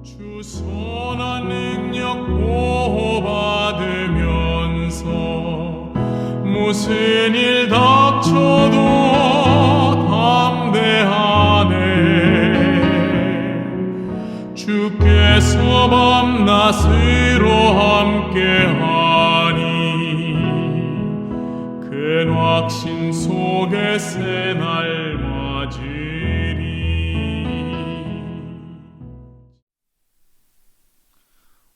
주 선한 능력 보호받으면서 무슨 일 닥쳐도 담대하네. 주께서 밤낮으로 함께하니 큰 확신 속에 새날 맞으리.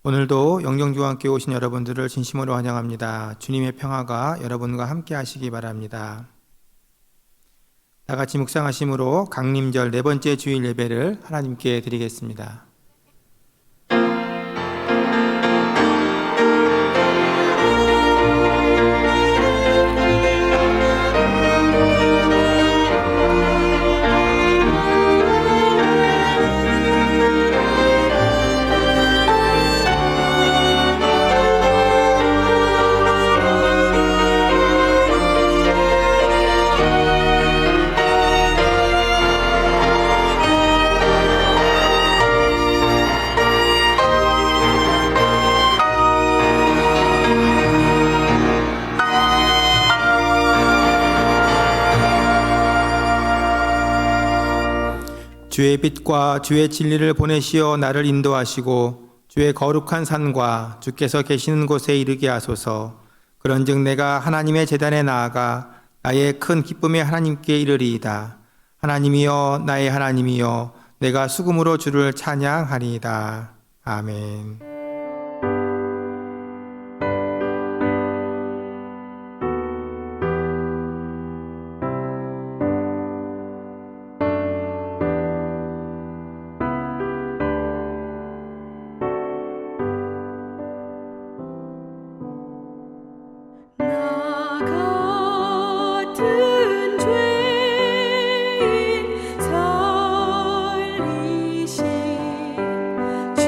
오늘도 영영주와 함께 오신 여러분들을 진심으로 환영합니다. 주님의 평화가 여러분과 함께 하시기 바랍니다. 다같이 묵상하심으로 강림절 네 번째 주일 예배를 하나님께 드리겠습니다. 주의 빛과 주의 진리를 보내시어 나를 인도하시고 주의 거룩한 산과 주께서 계시는 곳에 이르게 하소서. 그런즉 내가 하나님의 제단에 나아가 나의 큰 기쁨의 하나님께 이르리이다. 하나님이여 나의 하나님이여 내가 수금으로 주를 찬양하리이다. 아멘. 주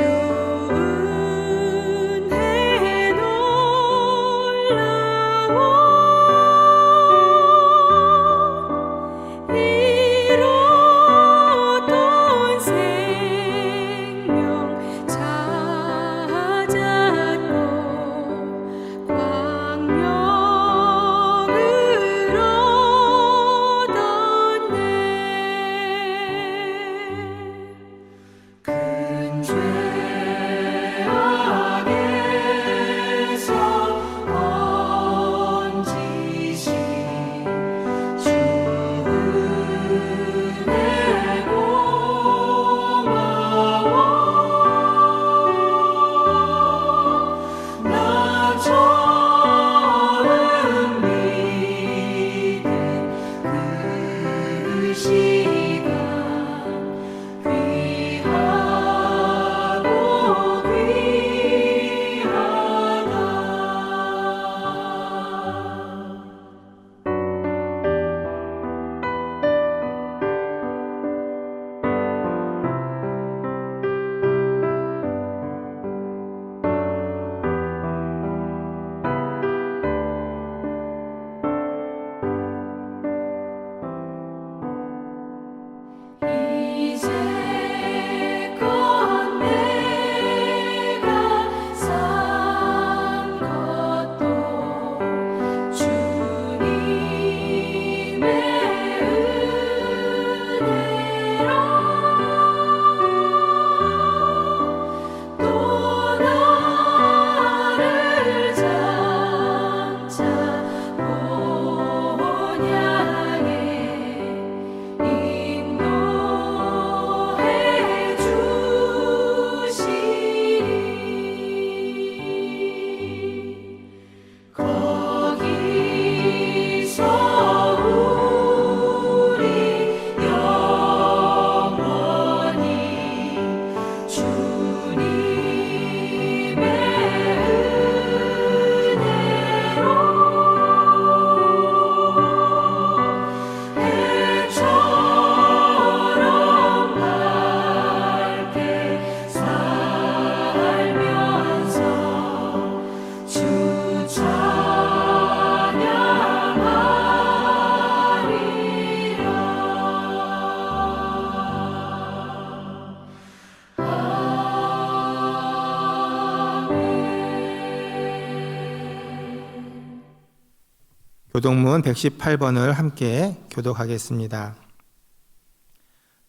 교독문 118번을 함께 교독하겠습니다.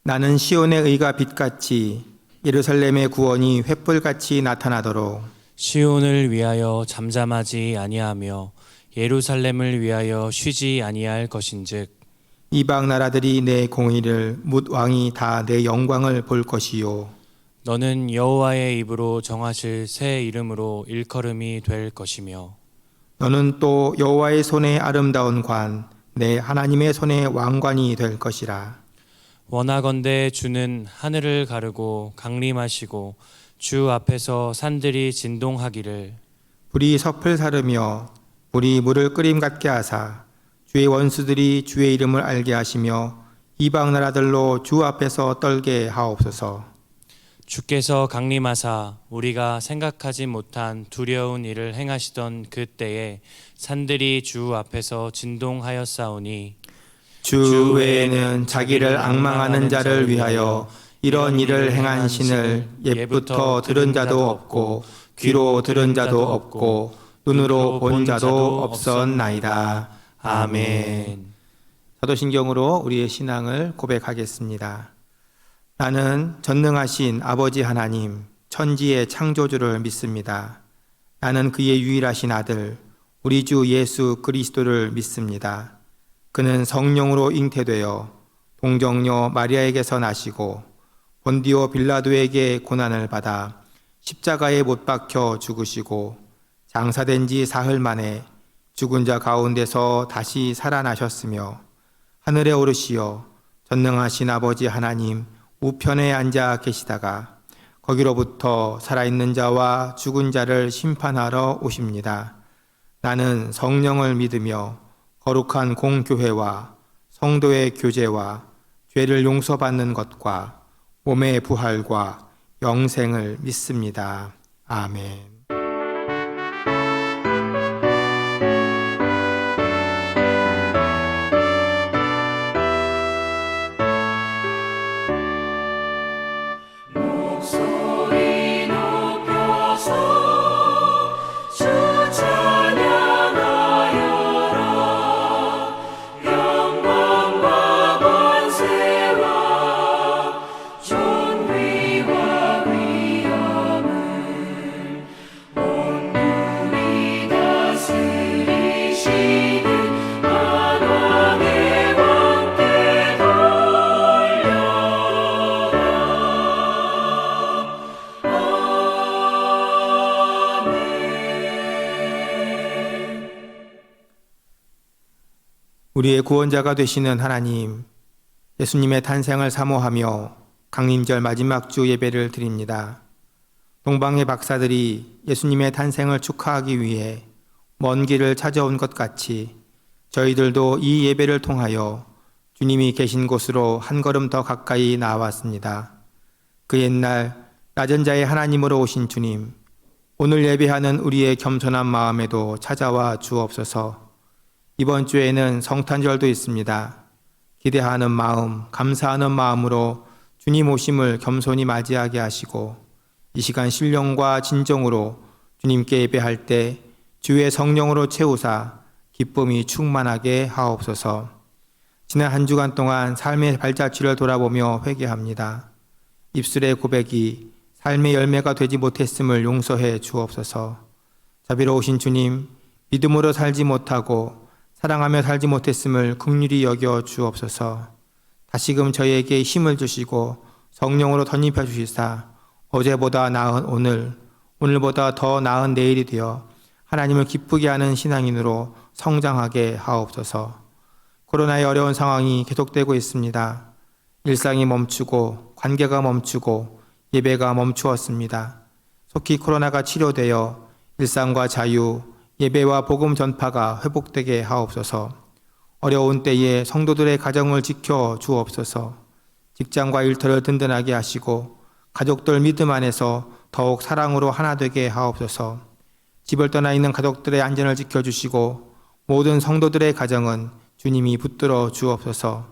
나는 시온의 의가 빛같이 예루살렘의 구원이 횃불같이 나타나도록 시온을 위하여 잠잠하지 아니하며 예루살렘을 위하여 쉬지 아니할 것인즉 이방 나라들이 내 공의를 뭇 왕이 다 내 영광을 볼 것이요 너는 여호와의 입으로 정하실 새 이름으로 일컬음이 될 것이며 너는 또 여호와의 손에 아름다운 관 내 하나님의 손에 왕관이 될 것이라. 원하건대 주는 하늘을 가르고 강림하시고 주 앞에서 산들이 진동하기를 불이 섭을 사르며 불이 물을 끓임 같게 하사 주의 원수들이 주의 이름을 알게 하시며 이방 나라들로 주 앞에서 떨게 하옵소서. 주께서 강림하사 우리가 생각하지 못한 두려운 일을 행하시던 그때에 산들이 주 앞에서 진동하였사오니 주 외에는 자기를 앙망하는 자를 위하여 이런 일을 행한 신을 옛부터 들은 자도 없고 귀로 들은 자도 없고 눈으로 본 자도 없었나이다. 아멘. 사도신경으로 우리의 신앙을 고백하겠습니다. 나는 전능하신 아버지 하나님, 천지의 창조주를 믿습니다. 나는 그의 유일하신 아들, 우리 주 예수 그리스도를 믿습니다. 그는 성령으로 잉태되어 동정녀 마리아에게서 나시고 본디오 빌라도에게 고난을 받아 십자가에 못 박혀 죽으시고 장사된 지 사흘 만에 죽은 자 가운데서 다시 살아나셨으며 하늘에 오르시어 전능하신 아버지 하나님 우편에 앉아 계시다가 거기로부터 살아있는 자와 죽은 자를 심판하러 오십니다. 나는 성령을 믿으며 거룩한 공교회와 성도의 교제와 죄를 용서받는 것과 몸의 부활과 영생을 믿습니다. 아멘. 목소리 높여서 주 찬양하여라. 영광과 권세와 존귀와 위엄을 온누리 다스리시는 만왕의 왕께 돌려라. 우리의 구원자가 되시는 하나님, 예수님의 탄생을 사모하며 강림절 마지막 주 예배를 드립니다. 동방의 박사들이 예수님의 탄생을 축하하기 위해 먼 길을 찾아온 것 같이 저희들도 이 예배를 통하여 주님이 계신 곳으로 한 걸음 더 가까이 나아왔습니다. 그 옛날 낮은 자의 하나님으로 오신 주님, 오늘 예배하는 우리의 겸손한 마음에도 찾아와 주옵소서. 이번 주에는 성탄절도 있습니다. 기대하는 마음, 감사하는 마음으로 주님 오심을 겸손히 맞이하게 하시고 이 시간 신령과 진정으로 주님께 예배할 때 주의 성령으로 채우사 기쁨이 충만하게 하옵소서. 지난 한 주간 동안 삶의 발자취를 돌아보며 회개합니다. 입술의 고백이 삶의 열매가 되지 못했음을 용서해 주옵소서. 자비로우신 주님, 믿음으로 살지 못하고 사랑하며 살지 못했음을 긍휼히 여겨 주옵소서. 다시금 저희에게 힘을 주시고 성령으로 덧입혀 주시사 어제보다 나은 오늘, 오늘보다 더 나은 내일이 되어 하나님을 기쁘게 하는 신앙인으로 성장하게 하옵소서. 코로나의 어려운 상황이 계속되고 있습니다. 일상이 멈추고 관계가 멈추고 예배가 멈추었습니다. 속히 코로나가 치료되어 일상과 자유, 예배와 복음 전파가 회복되게 하옵소서. 어려운 때에 성도들의 가정을 지켜 주옵소서. 직장과 일터를 든든하게 하시고 가족들 믿음 안에서 더욱 사랑으로 하나 되게 하옵소서. 집을 떠나 있는 가족들의 안전을 지켜주시고 모든 성도들의 가정은 주님이 붙들어 주옵소서.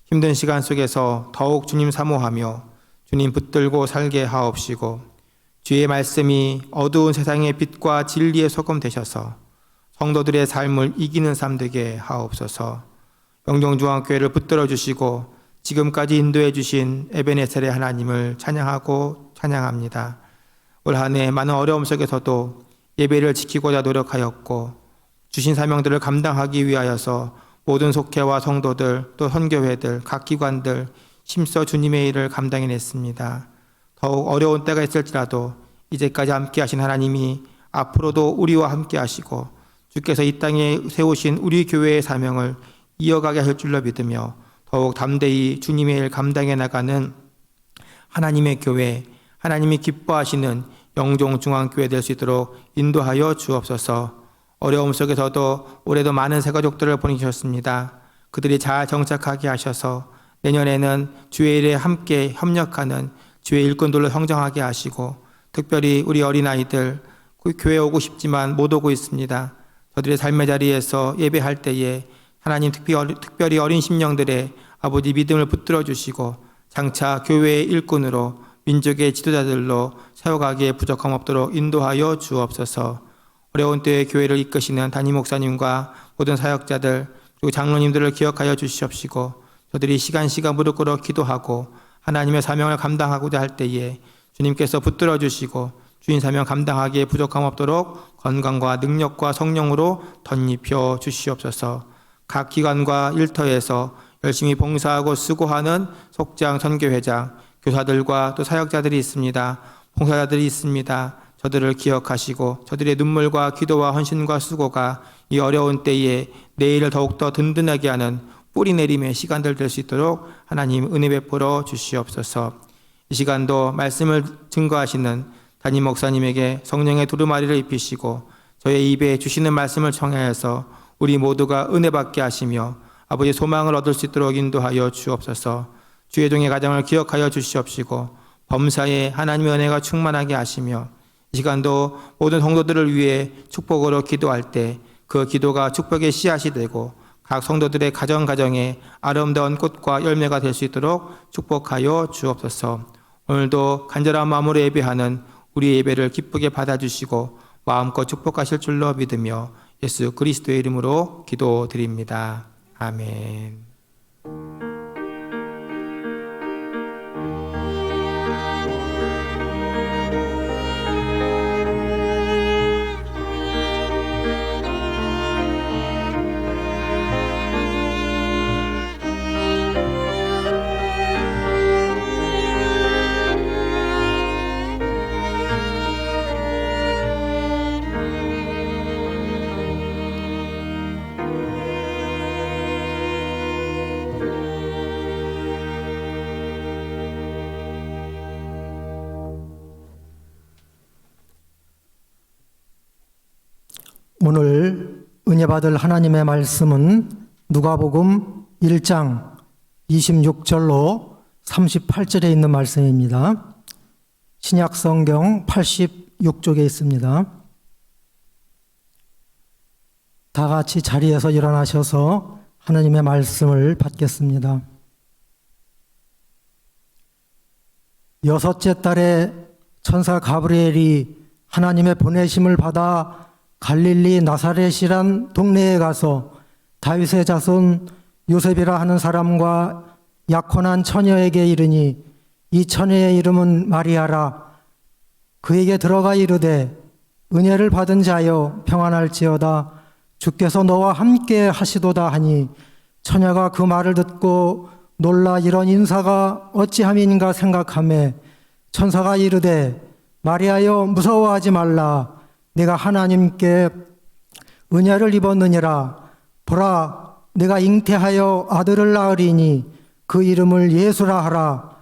힘든 시간 속에서 더욱 주님 사모하며 주님 붙들고 살게 하옵시고 주의 말씀이 어두운 세상의 빛과 진리의 소금 되셔서 성도들의 삶을 이기는 삶 되게 하옵소서. 영종중앙교회를 붙들어 주시고 지금까지 인도해 주신 에베네셀의 하나님을 찬양하고 찬양합니다. 올 한 해 많은 어려움 속에서도 예배를 지키고자 노력하였고 주신 사명들을 감당하기 위하여서 모든 속회와 성도들 또 선교회들 각 기관들 힘써 주님의 일을 감당해냈습니다. 더욱 어려운 때가 있을지라도 이제까지 함께 하신 하나님이 앞으로도 우리와 함께 하시고 주께서 이 땅에 세우신 우리 교회의 사명을 이어가게 할 줄로 믿으며 더욱 담대히 주님의 일 감당해 나가는 하나님의 교회, 하나님이 기뻐하시는 영종중앙교회 될 수 있도록 인도하여 주옵소서. 어려움 속에서도 올해도 많은 새가족들을 보내주셨습니다. 그들이 잘 정착하게 하셔서 내년에는 주의 일에 함께 협력하는 주의 일꾼들로 성장하게 하시고 특별히 우리 어린아이들 교회에 오고 싶지만 못 오고 있습니다. 저들의 삶의 자리에서 예배할 때에 하나님 특별히 어린 심령들의 아버지 믿음을 붙들어 주시고 장차 교회의 일꾼으로 민족의 지도자들로 세워가기에 부족함 없도록 인도하여 주옵소서. 어려운 때에 교회를 이끄시는 담임 목사님과 모든 사역자들 그리고 장로님들을 기억하여 주시옵시고 저들이 시간 무릎 꿇어 기도하고 하나님의 사명을 감당하고자 할 때에 주님께서 붙들어 주시고 주인 사명 감당하기에 부족함 없도록 건강과 능력과 성령으로 덧입혀 주시옵소서. 각 기관과 일터에서 열심히 봉사하고 수고하는 속장, 선교회장, 교사들과 또 사역자들이 있습니다. 봉사자들이 있습니다. 저들을 기억하시고 저들의 눈물과 기도와 헌신과 수고가 이 어려운 때에 내일을 더욱더 든든하게 하는 뿌리 내림의 시간들 될 수 있도록 하나님 은혜 베풀어 주시옵소서. 이 시간도 말씀을 증거하시는 담임 목사님에게 성령의 두루마리를 입히시고 저의 입에 주시는 말씀을 청하여서 우리 모두가 은혜 받게 하시며 아버지의 소망을 얻을 수 있도록 인도하여 주옵소서. 주의 종의 가정을 기억하여 주시옵시고 범사에 하나님의 은혜가 충만하게 하시며 이 시간도 모든 성도들을 위해 축복으로 기도할 때 그 기도가 축복의 씨앗이 되고 각 성도들의 가정에 아름다운 꽃과 열매가 될 수 있도록 축복하여 주옵소서. 오늘도 간절한 마음으로 예배하는 우리 예배를 기쁘게 받아주시고 마음껏 축복하실 줄로 믿으며 예수 그리스도의 이름으로 기도드립니다. 아멘. 오늘 은혜 받을 하나님의 말씀은 누가복음 1장 26절로 38절에 있는 말씀입니다. 신약성경 86쪽에 있습니다. 다 같이 자리에서 일어나셔서 하나님의 말씀을 받겠습니다. 여섯째 달에 천사 가브리엘이 하나님의 보내심을 받아 갈릴리 나사렛이란 동네에 가서 다윗의 자손 요셉이라 하는 사람과 약혼한 처녀에게 이르니 이 처녀의 이름은 마리아라. 그에게 들어가 이르되 은혜를 받은 자여 평안할지어다. 주께서 너와 함께 하시도다 하니 처녀가 그 말을 듣고 놀라 이런 인사가 어찌함인가 생각하매 천사가 이르되 마리아여 무서워하지 말라. 내가 하나님께 은혜를 입었느니라. 보라, 내가 잉태하여 아들을 낳으리니 그 이름을 예수라 하라.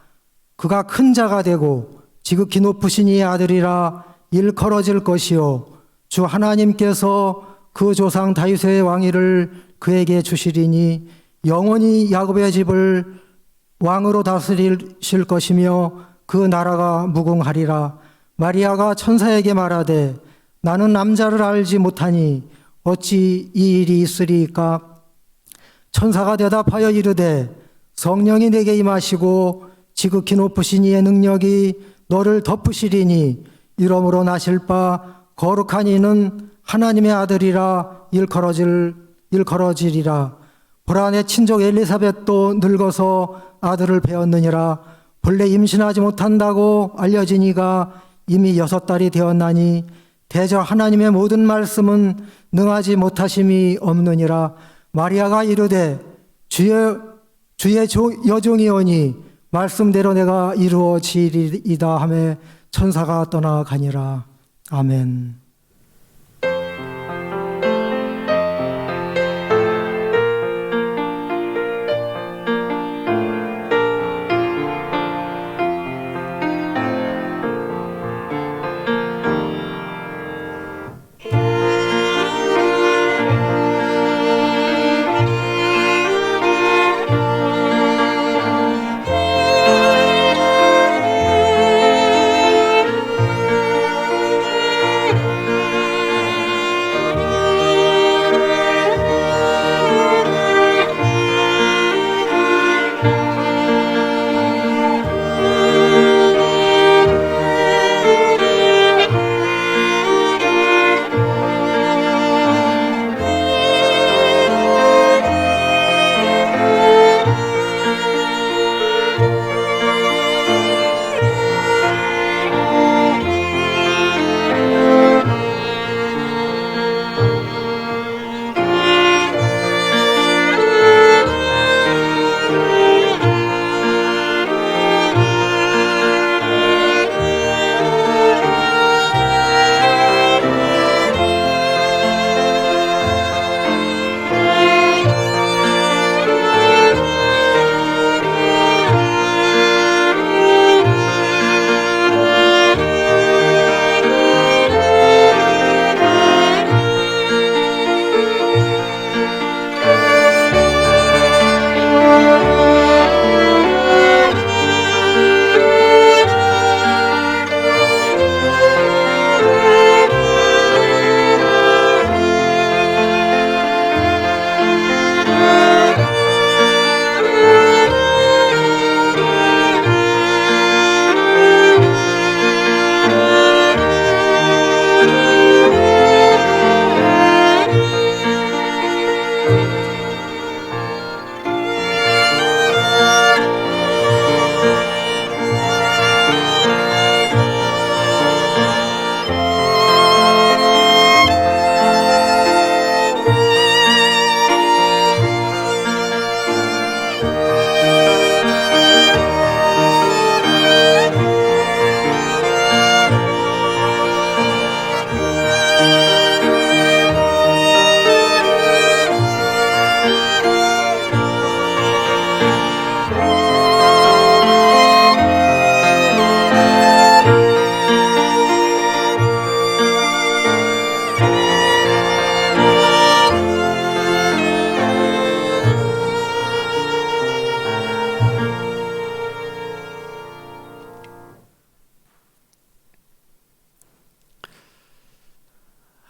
그가 큰 자가 되고 지극히 높으신 이의 아들이라 일컬어질 것이요 주 하나님께서 그 조상 다윗의 왕위를 그에게 주시리니 영원히 야곱의 집을 왕으로 다스리실 것이며 그 나라가 무궁하리라. 마리아가 천사에게 말하되 나는 남자를 알지 못하니 어찌 이 일이 있으리이까? 천사가 대답하여 이르되 성령이 내게 임하시고 지극히 높으신 이의 능력이 너를 덮으시리니 이러므로 나실 바 거룩한 이는 하나님의 아들이라 일컬어지리라. 보라, 내 친족 엘리사벳도 늙어서 아들을 배었느니라. 본래 임신하지 못한다고 알려진 이가 이미 6달이 되었나니 대저 하나님의 모든 말씀은 능하지 못하심이 없느니라. 마리아가 이르되 주의 여종이오니 말씀대로 내가 이루어지리이다 하며 천사가 떠나가니라. 아멘.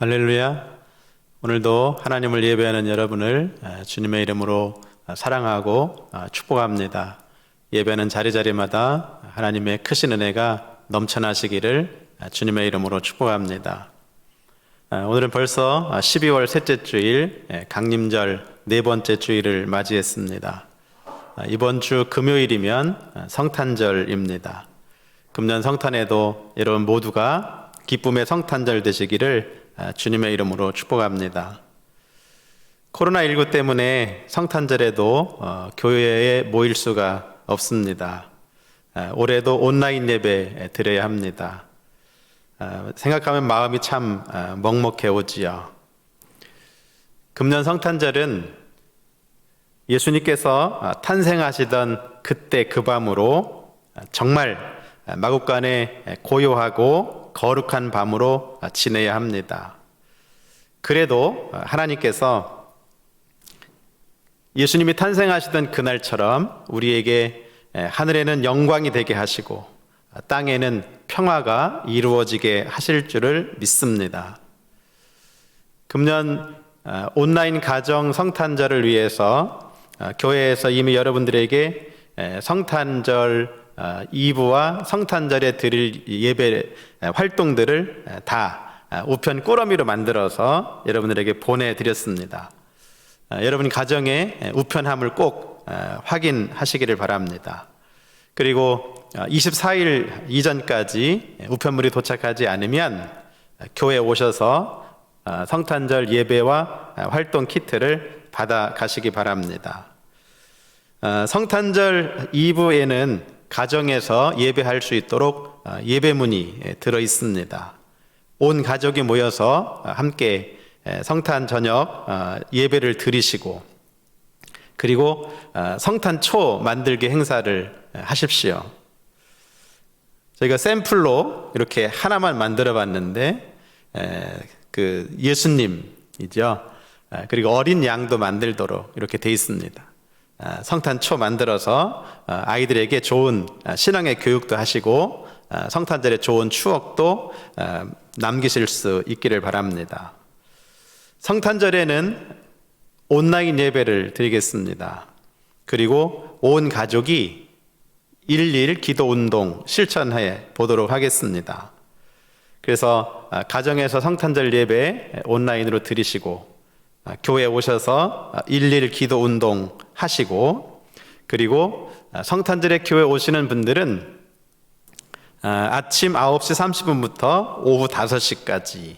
할렐루야. 오늘도 하나님을 예배하는 여러분을 주님의 이름으로 사랑하고 축복합니다. 예배는 자리자리마다 하나님의 크신 은혜가 넘쳐나시기를 주님의 이름으로 축복합니다. 오늘은 벌써 12월 셋째 주일 강림절 네 번째 주일을 맞이했습니다. 이번 주 금요일이면 성탄절입니다. 금년 성탄에도 여러분 모두가 기쁨의 성탄절 되시기를 주님의 이름으로 축복합니다. 코로나19 때문에 성탄절에도 교회에 모일 수가 없습니다. 올해도 온라인 예배 드려야 합니다. 생각하면 마음이 참 먹먹해 오지요. 금년 성탄절은 예수님께서 탄생하시던 그때 그 밤으로 정말 마국간에 고요하고 거룩한 밤으로 지내야 합니다. 그래도 하나님께서 예수님이 탄생하시던 그날처럼 우리에게 하늘에는 영광이 되게 하시고 땅에는 평화가 이루어지게 하실 줄을 믿습니다. 금년 온라인 가정 성탄절을 위해서 교회에서 이미 여러분들에게 성탄절 2부와 성탄절에 드릴 예배 활동들을 다 우편 꾸러미로 만들어서 여러분들에게 보내드렸습니다. 여러분 가정에 우편함을 꼭 확인하시기를 바랍니다. 그리고 24일 이전까지 우편물이 도착하지 않으면 교회에 오셔서 성탄절 예배와 활동 키트를 받아 가시기 바랍니다. 성탄절 2부에는 가정에서 예배할 수 있도록 예배문이 들어 있습니다. 온 가족이 모여서 함께 성탄 저녁 예배를 드리시고, 그리고 성탄초 만들기 행사를 하십시오. 저희가 샘플로 이렇게 하나만 만들어 봤는데 그 예수님이죠. 그리고 어린 양도 만들도록 이렇게 돼 있습니다. 성탄초 만들어서 아이들에게 좋은 신앙의 교육도 하시고 성탄절의 좋은 추억도 남기실 수 있기를 바랍니다. 성탄절에는 온라인 예배를 드리겠습니다. 그리고 온 가족이 1.1 기도 운동 실천해 보도록 하겠습니다. 그래서 가정에서 성탄절 예배 온라인으로 드리시고, 교회에 오셔서 1.1 기도 운동 하시고, 그리고 성탄절에 교회 오시는 분들은 아침 9시 30분부터 오후 5시까지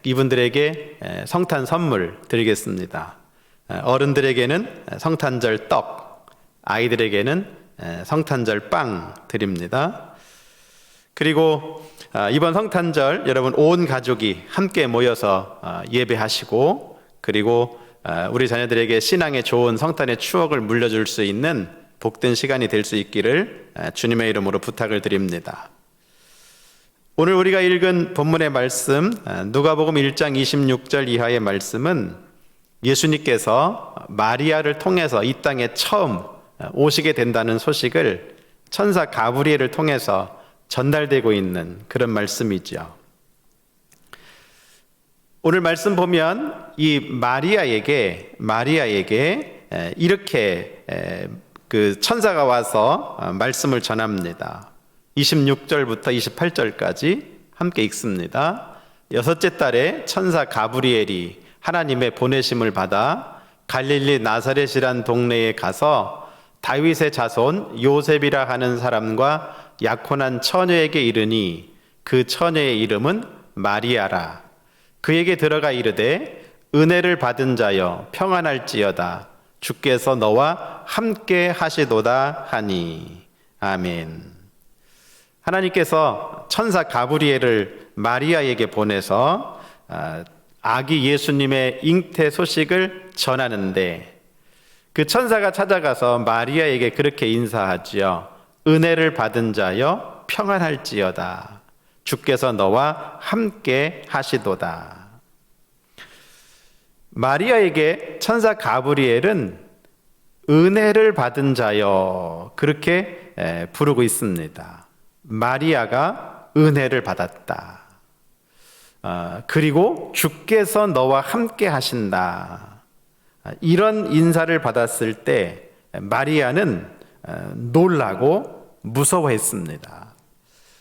이분들에게 성탄 선물 드리겠습니다. 어른들에게는 성탄절 떡, 아이들에게는 성탄절 빵 드립니다. 그리고 이번 성탄절 여러분 온 가족이 함께 모여서 예배하시고, 그리고 우리 자녀들에게 신앙의 좋은 성탄의 추억을 물려줄 수 있는 복된 시간이 될 수 있기를 주님의 이름으로 부탁을 드립니다. 오늘 우리가 읽은 본문의 말씀, 누가복음 1장 26절 이하의 말씀은 예수님께서 마리아를 통해서 이 땅에 처음 오시게 된다는 소식을 천사 가브리엘을 통해서 전달되고 있는 그런 말씀이죠. 오늘 말씀 보면 이 마리아에게 이렇게 그 천사가 와서 말씀을 전합니다. 26절부터 28절까지 함께 읽습니다. 6째 달에 천사 가브리엘이 하나님의 보내심을 받아 갈릴리 나사렛이란 동네에 가서 다윗의 자손 요셉이라 하는 사람과 약혼한 처녀에게 이르니 그 처녀의 이름은 마리아라. 그에게 들어가 이르되 은혜를 받은 자여 평안할지어다. 주께서 너와 함께 하시도다 하니. 아멘. 하나님께서 천사 가브리엘을 마리아에게 보내서 아기 예수님의 잉태 소식을 전하는데, 그 천사가 찾아가서 마리아에게 그렇게 인사하지요. 은혜를 받은 자여 평안할지어다. 주께서 너와 함께 하시도다. 마리아에게 천사 가브리엘은 은혜를 받은 자여 그렇게 부르고 있습니다. 마리아가 은혜를 받았다. 그리고 주께서 너와 함께 하신다. 이런 인사를 받았을 때 마리아는 놀라고 무서워했습니다.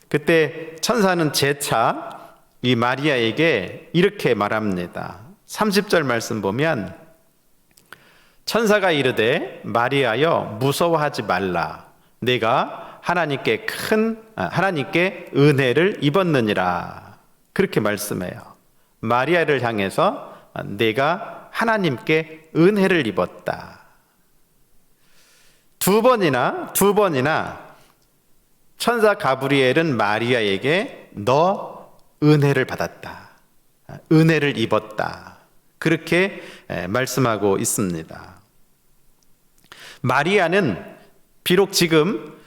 그때 천사는 재차 이 마리아에게 이렇게 말합니다. 30절 말씀 보면 천사가 이르되 마리아여 무서워하지 말라. 내가 하나님께 은혜를 입었느니라. 그렇게 말씀해요. 마리아를 향해서 내가 하나님께 은혜를 입었다. 두 번이나 천사 가브리엘은 마리아에게 너 은혜를 받았다. 은혜를 입었다. 그렇게 말씀하고 있습니다. 마리아는 비록 지금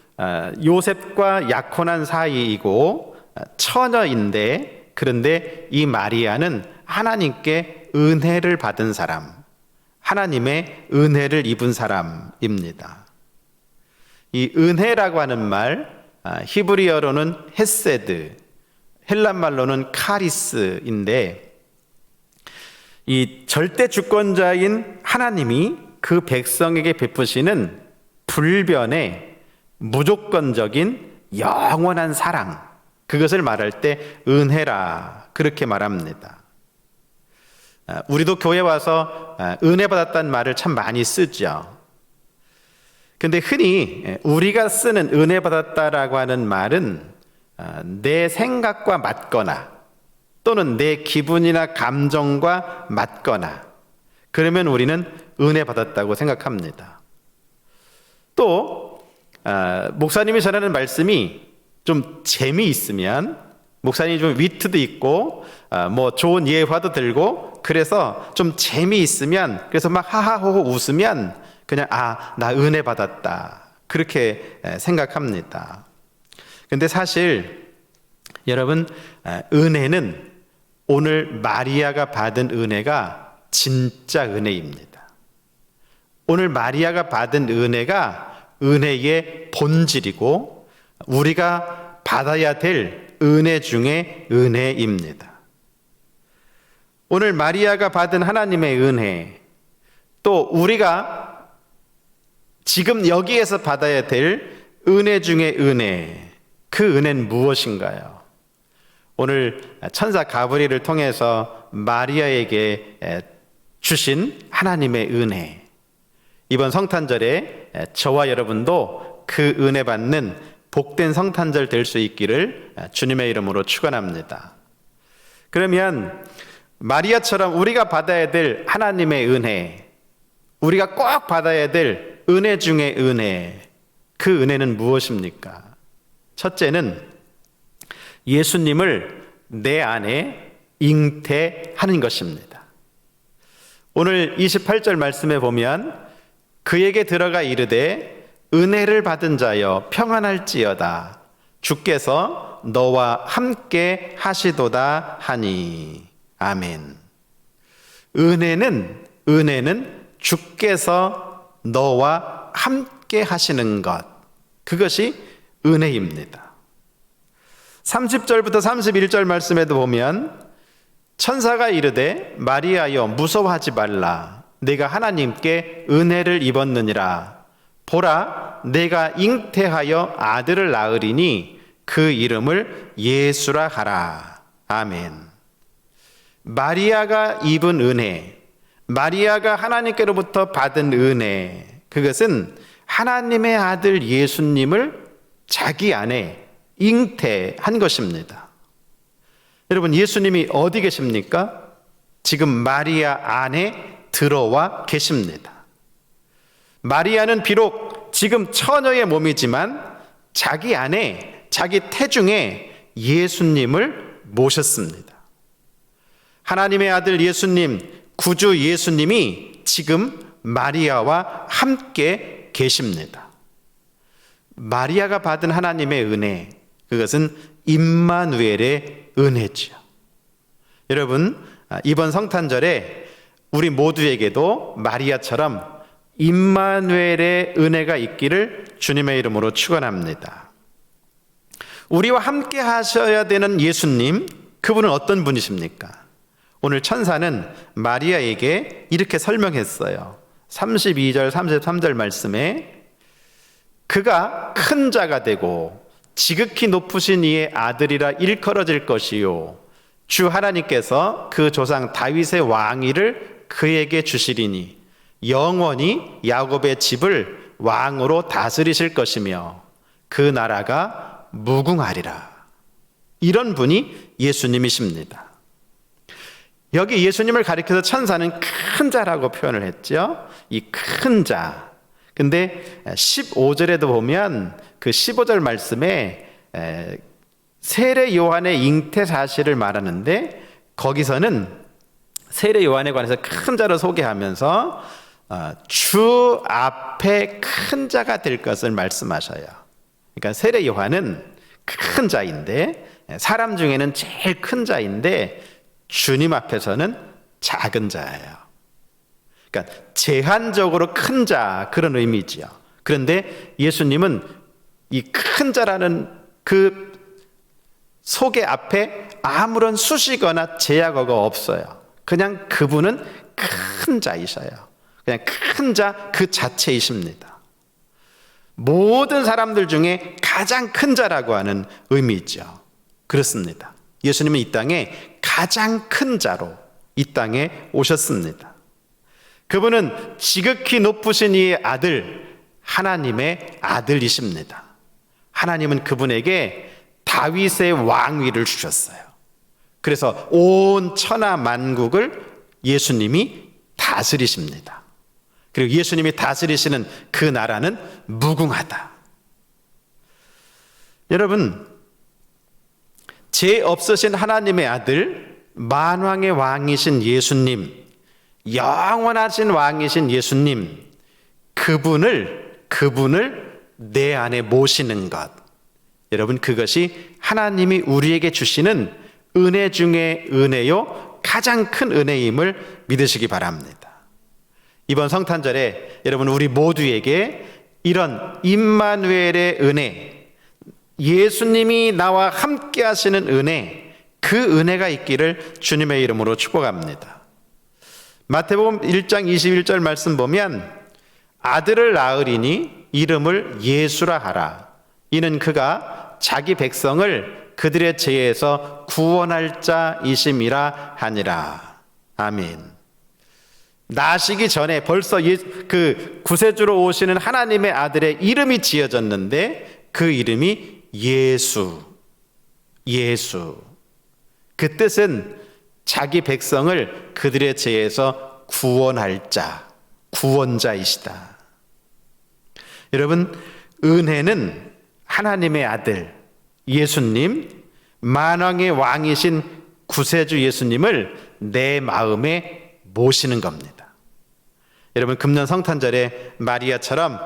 요셉과 약혼한 사이이고 처녀인데, 그런데 이 마리아는 하나님께 은혜를 받은 사람, 하나님의 은혜를 입은 사람입니다. 이 은혜라고 하는 말, 히브리어로는 헤세드, 헬란 말로는 카리스인데, 이 절대 주권자인 하나님이 그 백성에게 베푸시는 불변의 무조건적인 영원한 사랑, 그것을 말할 때 은혜라 그렇게 말합니다. 우리도 교회 와서 은혜 받았다는 말을 참 많이 쓰죠. 근데 흔히 우리가 쓰는 은혜 받았다라고 하는 말은 내 생각과 맞거나 또는 내 기분이나 감정과 맞거나 그러면 우리는 은혜 받았다고 생각합니다. 또 목사님이 전하는 말씀이 좀 재미있으면 목사님이 좀 위트도 있고 뭐 좋은 예화도 들고 그래서 좀 재미있으면 그래서 막 하하호호 웃으면 그냥 나 은혜 받았다 그렇게 생각합니다. 근데 사실 여러분 은혜는 오늘 마리아가 받은 은혜가 진짜 은혜입니다. 오늘 마리아가 받은 은혜가 은혜의 본질이고 우리가 받아야 될 은혜 중에 은혜입니다. 오늘 마리아가 받은 하나님의 은혜, 또 우리가 지금 여기에서 받아야 될 은혜 중에 은혜, 그 은혜는 무엇인가요? 오늘 천사 가브리엘을 통해서 마리아에게 주신 하나님의 은혜, 이번 성탄절에 저와 여러분도 그 은혜 받는 복된 성탄절 될 수 있기를 주님의 이름으로 축원합니다. 그러면 마리아처럼 우리가 받아야 될 하나님의 은혜, 우리가 꼭 받아야 될 은혜 중에 은혜, 그 은혜는 무엇입니까? 첫째는 예수님을 내 안에 잉태하는 것입니다. 오늘 28절 말씀에 보면 그에게 들어가 이르되 은혜를 받은 자여 평안할지어다 주께서 너와 함께 하시도다 하니. 아멘. 은혜는 주께서 너와 함께 하시는 것, 그것이 은혜입니다. 30절부터 31절 말씀에도 보면 천사가 이르되 마리아여 무서워하지 말라 내가 하나님께 은혜를 입었느니라 보라 내가 잉태하여 아들을 낳으리니 그 이름을 예수라 하라. 아멘. 마리아가 입은 은혜, 마리아가 하나님께로부터 받은 은혜, 그것은 하나님의 아들 예수님을 자기 안에 잉태한 것입니다. 여러분, 예수님이 어디 계십니까? 지금 마리아 안에 들어와 계십니다. 마리아는 비록 지금 처녀의 몸이지만 자기 안에, 자기 태중에 예수님을 모셨습니다. 하나님의 아들 예수님, 구주 예수님이 지금 마리아와 함께 계십니다. 마리아가 받은 하나님의 은혜, 그것은 임마누엘의 은혜죠. 여러분, 이번 성탄절에 우리 모두에게도 마리아처럼 임마누엘의 은혜가 있기를 주님의 이름으로 축원합니다. 우리와 함께 하셔야 되는 예수님, 그분은 어떤 분이십니까? 오늘 천사는 마리아에게 이렇게 설명했어요. 32절, 33절 말씀에 그가 큰 자가 되고 지극히 높으신 이의 아들이라 일컬어질 것이요 주 하나님께서 그 조상 다윗의 왕위를 그에게 주시리니 영원히 야곱의 집을 왕으로 다스리실 것이며 그 나라가 무궁하리라. 이런 분이 예수님이십니다. 여기 예수님을 가리켜서 천사는 큰 자라고 표현을 했죠. 이 큰 자. 근데 15절에도 보면 그 15절 말씀에 세례 요한의 잉태 사실을 말하는데 거기서는 세례 요한에 관해서 큰 자를 소개하면서 주 앞에 큰 자가 될 것을 말씀하셔요. 그러니까 세례 요한은 큰 자인데 사람 중에는 제일 큰 자인데 주님 앞에서는 작은 자예요. 그러니까 제한적으로 큰 자, 그런 의미지요. 그런데 예수님은 이 큰 자라는 그 소개 앞에 아무런 수식어나 제약어가 없어요. 그냥 그분은 큰 자이셔요. 그냥 큰 자 그 자체이십니다. 모든 사람들 중에 가장 큰 자라고 하는 의미죠. 그렇습니다. 예수님은 이 땅에 가장 큰 자로 이 땅에 오셨습니다. 그분은 지극히 높으신 이의 아들, 하나님의 아들이십니다. 하나님은 그분에게 다윗의 왕위를 주셨어요. 그래서 온 천하 만국을 예수님이 다스리십니다. 그리고 예수님이 다스리시는 그 나라는 무궁하다. 여러분, 죄 없으신 하나님의 아들, 만왕의 왕이신 예수님, 영원하신 왕이신 예수님, 그분을 내 안에 모시는 것, 여러분, 그것이 하나님이 우리에게 주시는 은혜 중에 은혜요, 가장 큰 은혜임을 믿으시기 바랍니다. 이번 성탄절에 여러분, 우리 모두에게 이런 임마누엘의 은혜, 예수님이 나와 함께 하시는 은혜, 그 은혜가 있기를 주님의 이름으로 축복합니다. 마태복음 1장 21절 말씀 보면 아들을 낳으리니 이름을 예수라 하라. 이는 그가 자기 백성을 그들의 죄에서 구원할 자이심이라 하니라. 아멘. 나시기 전에 벌써 그 구세주로 오시는 하나님의 아들의 이름이 지어졌는데 그 이름이 예수. 그 뜻은 자기 백성을 그들의 죄에서 구원할 자, 구원자이시다. 여러분, 은혜는 하나님의 아들 예수님, 만왕의 왕이신 구세주 예수님을 내 마음에 모시는 겁니다. 여러분, 금년 성탄절에 마리아처럼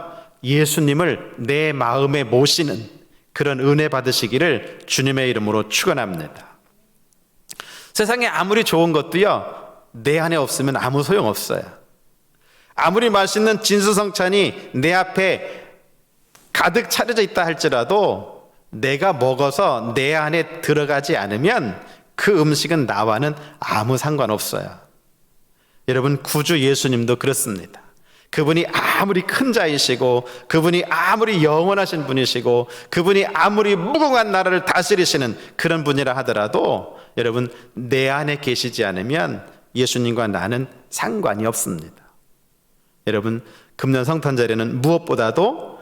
예수님을 내 마음에 모시는 그런 은혜 받으시기를 주님의 이름으로 축원합니다. 세상에 아무리 좋은 것도요, 내 안에 없으면 아무 소용없어요. 아무리 맛있는 진수성찬이 내 앞에 가득 차려져 있다 할지라도 내가 먹어서 내 안에 들어가지 않으면 그 음식은 나와는 아무 상관없어요. 여러분, 구주 예수님도 그렇습니다. 그분이 아무리 큰 자이시고, 그분이 아무리 영원하신 분이시고, 그분이 아무리 무궁한 나라를 다스리시는 그런 분이라 하더라도 여러분, 내 안에 계시지 않으면 예수님과 나는 상관이 없습니다. 여러분, 금년 성탄절에는 무엇보다도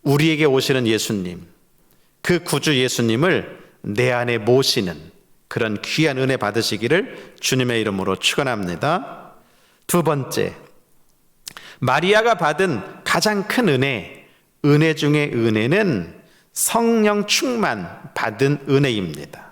우리에게 오시는 예수님, 그 구주 예수님을 내 안에 모시는 그런 귀한 은혜 받으시기를 주님의 이름으로 축원합니다. 두 번째, 마리아가 받은 가장 큰 은혜 중의 은혜는 성령 충만 받은 은혜입니다.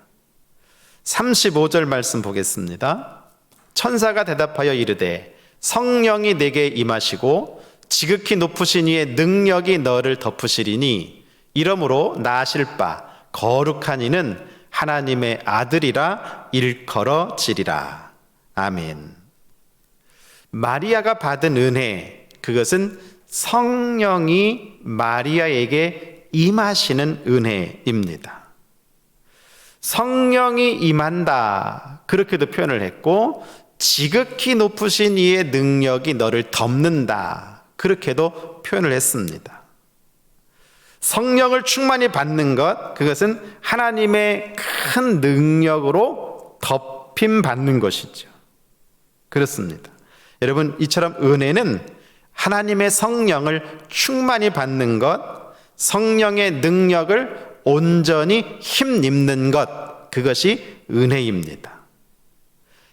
35절 말씀 보겠습니다. 천사가 대답하여 이르되 성령이 내게 임하시고 지극히 높으신 이의 능력이 너를 덮으시리니 이러므로 나실 바 거룩한 이는 하나님의 아들이라 일컬어지리라. 아멘. 마리아가 받은 은혜, 그것은 성령이 마리아에게 임하시는 은혜입니다. 성령이 임한다, 그렇게도 표현을 했고, 지극히 높으신 이의 능력이 너를 덮는다, 그렇게도 표현을 했습니다. 성령을 충만히 받는 것, 그것은 하나님의 큰 능력으로 덮임 받는 것이죠. 그렇습니다. 여러분, 이처럼 은혜는 하나님의 성령을 충만히 받는 것, 성령의 능력을 온전히 힘입는 것, 그것이 은혜입니다.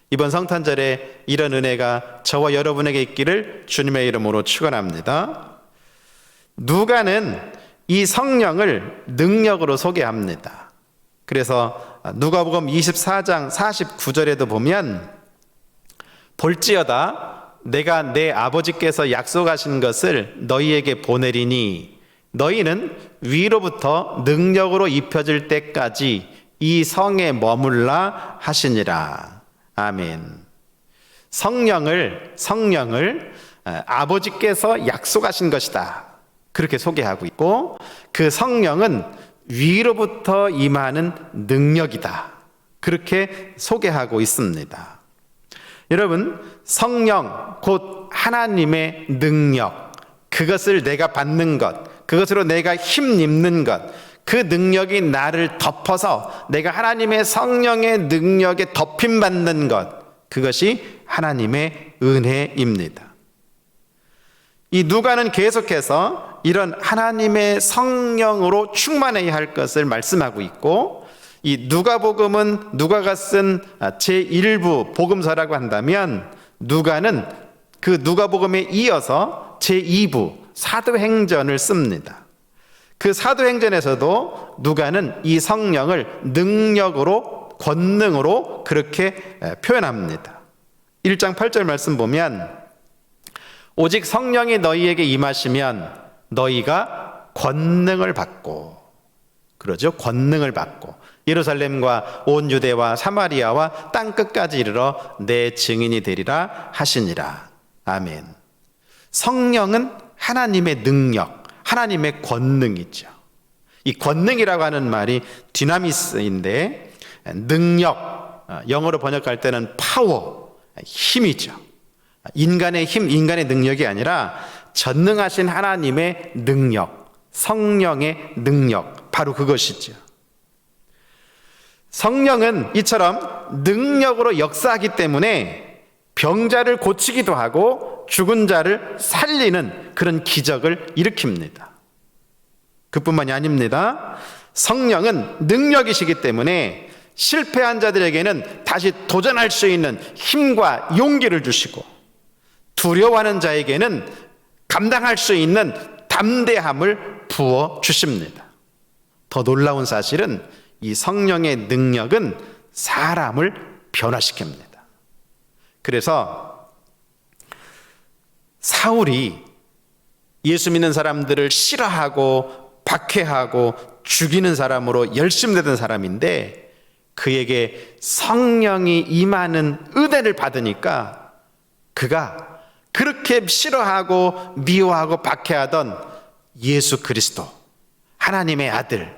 이번 성탄절에 이런 은혜가 저와 여러분에게 있기를 주님의 이름으로 축원합니다. 누가는 이 성령을 능력으로 소개합니다. 그래서 누가복음 24장 49절에도 보면 볼지어다 내가 내 아버지께서 약속하신 것을 너희에게 보내리니 너희는 위로부터 능력으로 입혀질 때까지 이 성에 머물라 하시니라. 아멘. 성령을 아버지께서 약속하신 것이다, 그렇게 소개하고 있고, 그 성령은 위로부터 임하는 능력이다, 그렇게 소개하고 있습니다. 여러분, 성령 곧 하나님의 능력, 그것을 내가 받는 것, 그것으로 내가 힘입는 것, 그 능력이 나를 덮어서 내가 하나님의 성령의 능력에 덮임받는 것, 그것이 하나님의 은혜입니다. 이 누가는 계속해서 이런 하나님의 성령으로 충만해야 할 것을 말씀하고 있고, 이 누가복음은 누가가 쓴 제1부 복음서라고 한다면, 누가는 그 누가복음에 이어서 제2부 사도행전을 씁니다. 그 사도행전에서도 누가는 이 성령을 능력으로, 권능으로 그렇게 표현합니다. 1장 8절 말씀 보면, 오직 성령이 너희에게 임하시면 너희가 권능을 받고, 그러죠? 권능을 받고 예루살렘과 온 유대와 사마리아와 땅 끝까지 이르러 내 증인이 되리라 하시니라. 아멘. 성령은 하나님의 능력, 하나님의 권능이죠. 이 권능이라고 하는 말이 디나미스인데, 능력, 영어로 번역할 때는 파워, 힘이죠. 인간의 힘, 인간의 능력이 아니라 전능하신 하나님의 능력, 성령의 능력, 바로 그것이죠. 성령은 이처럼 능력으로 역사하기 때문에 병자를 고치기도 하고 죽은 자를 살리는 그런 기적을 일으킵니다. 그뿐만이 아닙니다. 성령은 능력이시기 때문에 실패한 자들에게는 다시 도전할 수 있는 힘과 용기를 주시고, 두려워하는 자에게는 감당할 수 있는 담대함을 부어 주십니다. 더 놀라운 사실은 이 성령의 능력은 사람을 변화시킵니다. 그래서 사울이 예수 믿는 사람들을 싫어하고 박해하고 죽이는 사람으로 열심되던 사람인데, 그에게 성령이 임하는 은혜를 받으니까 그가 그렇게 싫어하고 미워하고 박해하던 예수 그리스도, 하나님의 아들,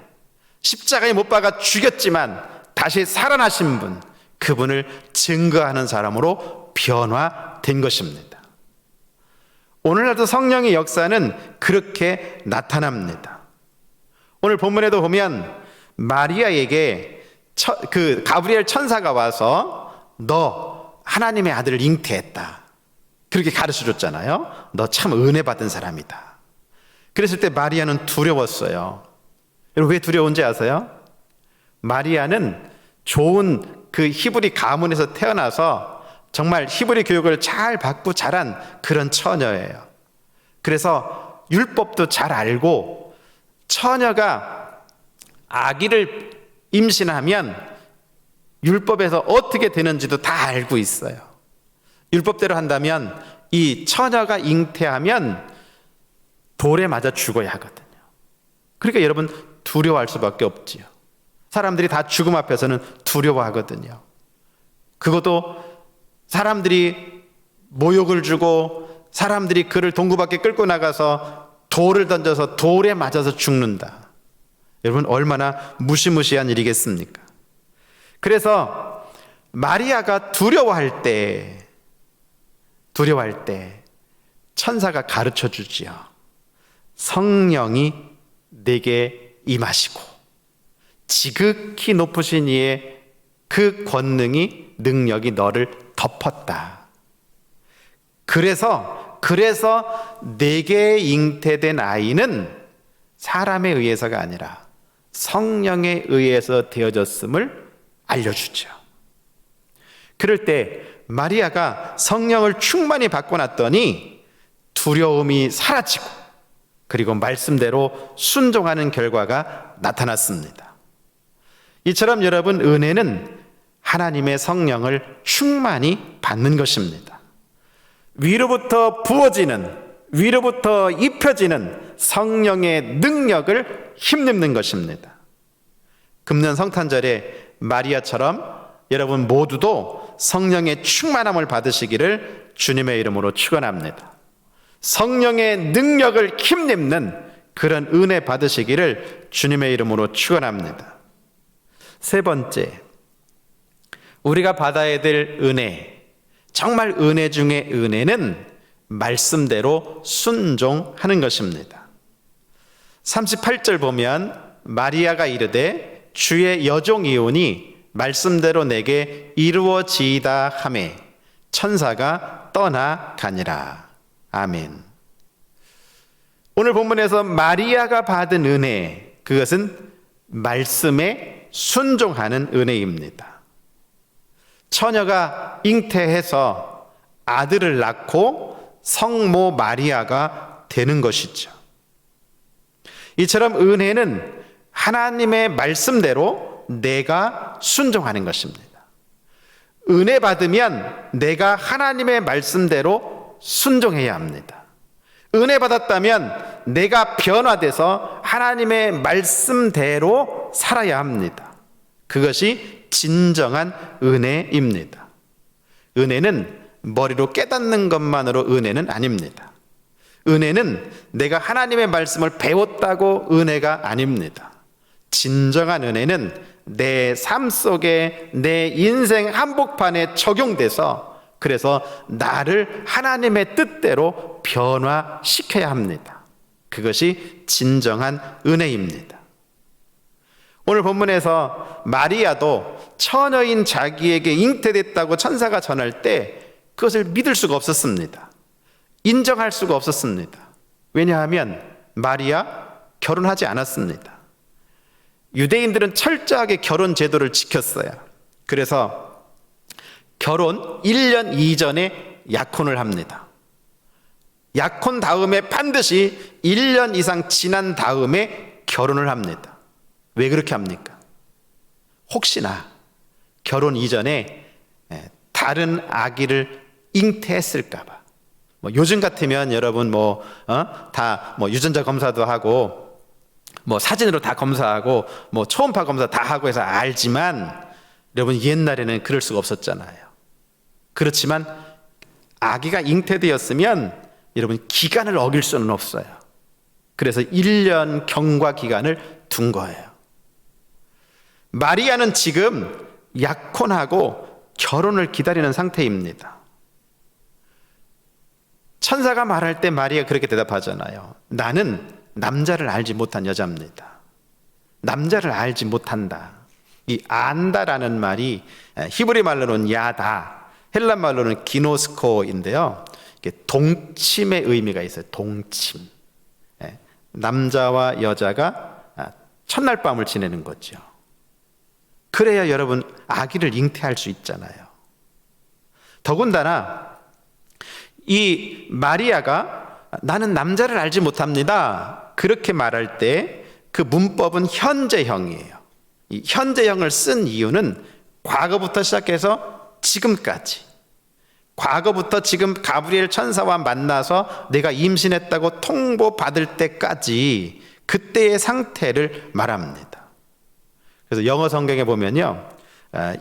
십자가에 못 박아 죽였지만 다시 살아나신 분, 그분을 증거하는 사람으로 변화된 것입니다. 오늘날도 성령의 역사는 그렇게 나타납니다. 오늘 본문에도 보면 마리아에게 그 가브리엘 천사가 와서 너 하나님의 아들을 잉태했다, 그렇게 가르쳐 줬잖아요. 너 참 은혜 받은 사람이다. 그랬을 때 마리아는 두려웠어요. 여러분, 왜 두려운지 아세요? 마리아는 좋은 그 히브리 가문에서 태어나서 정말 히브리 교육을 잘 받고 자란 그런 처녀예요. 그래서 율법도 잘 알고, 처녀가 아기를 임신하면 율법에서 어떻게 되는지도 다 알고 있어요. 율법대로 한다면 이 처녀가 잉태하면 돌에 맞아 죽어야 하거든요. 그러니까 여러분, 두려워할 수밖에 없지요. 사람들이 다 죽음 앞에서는 두려워하거든요. 그것도 사람들이 모욕을 주고 사람들이 그를 동굴 밖에 끌고 나가서 돌을 던져서 돌에 맞아서 죽는다. 여러분, 얼마나 무시무시한 일이겠습니까? 그래서 마리아가 두려워할 때 천사가 가르쳐 주지요. 성령이 내게 임하시고 지극히 높으신 이의 그 권능이, 능력이 너를 덮었다. 그래서 내게 잉태된 아이는 사람에 의해서가 아니라 성령에 의해서 되어졌음을 알려주죠. 그럴 때 마리아가 성령을 충만히 받고 났더니 두려움이 사라지고, 그리고 말씀대로 순종하는 결과가 나타났습니다. 이처럼 여러분, 은혜는 하나님의 성령을 충만히 받는 것입니다. 위로부터 부어지는, 위로부터 입혀지는 성령의 능력을 힘입는 것입니다. 금년 성탄절에 마리아처럼 여러분 모두도 성령의 충만함을 받으시기를 주님의 이름으로 축원합니다. 성령의 능력을 힘입는 그런 은혜 받으시기를 주님의 이름으로 축원합니다. 세 번째, 우리가 받아야 될 은혜, 정말 은혜 중에 은혜는 말씀대로 순종하는 것입니다. 38절 보면 마리아가 이르되 주의 여종이오니 말씀대로 내게 이루어지이다 하매 천사가 떠나가니라. 아멘. 오늘 본문에서 마리아가 받은 은혜, 그것은 말씀에 순종하는 은혜입니다. 처녀가 잉태해서 아들을 낳고 성모 마리아가 되는 것이죠. 이처럼 은혜는 하나님의 말씀대로 내가 순종하는 것입니다. 은혜 받으면 내가 하나님의 말씀대로 순종해야 합니다. 은혜 받았다면 내가 변화돼서 하나님의 말씀대로 살아야 합니다. 그것이 진정한 은혜입니다. 은혜는 머리로 깨닫는 것만으로 은혜는 아닙니다. 은혜는 내가 하나님의 말씀을 배웠다고 은혜가 아닙니다. 진정한 은혜는 내 삶 속에 내 인생 한복판에 적용돼서 그래서 나를 하나님의 뜻대로 변화시켜야 합니다. 그것이 진정한 은혜입니다. 오늘 본문에서 마리아도 처녀인 자기에게 잉태됐다고 천사가 전할 때 그것을 믿을 수가 없었습니다. 인정할 수가 없었습니다. 왜냐하면 마리아 결혼하지 않았습니다. 유대인들은 철저하게 결혼 제도를 지켰어요. 그래서 결혼 1년 이전에 약혼을 합니다. 약혼 다음에 반드시 1년 이상 지난 다음에 결혼을 합니다. 왜 그렇게 합니까? 혹시나 결혼 이전에 다른 아기를 잉태했을까 봐. 요즘 같으면 여러분 다 유전자 검사도 하고 사진으로 다 검사하고 초음파 검사 다 하고 해서 알지만 여러분 옛날에는 그럴 수가 없었잖아요. 그렇지만 아기가 잉태되었으면 여러분 기간을 어길 수는 없어요. 그래서 1년 경과 기간을 둔 거예요. 마리아는 지금 약혼하고 결혼을 기다리는 상태입니다. 천사가 말할 때 마리아가 그렇게 대답하잖아요. 나는 남자를 알지 못한 여자입니다. 남자를 알지 못한다. 이 안다라는 말이 히브리 말로는 야다, 헬라 말로는 기노스코인데요. 이게 동침의 의미가 있어요. 동침. 남자와 여자가 첫날 밤을 지내는 거죠. 그래야 여러분 아기를 잉태할 수 있잖아요. 더군다나 이 마리아가 나는 남자를 알지 못합니다. 그렇게 말할 때 그 문법은 현재형이에요. 이 현재형을 쓴 이유는 과거부터 시작해서 지금까지, 과거부터 지금 가브리엘 천사와 만나서 내가 임신했다고 통보받을 때까지 그때의 상태를 말합니다. 그래서 영어 성경에 보면요,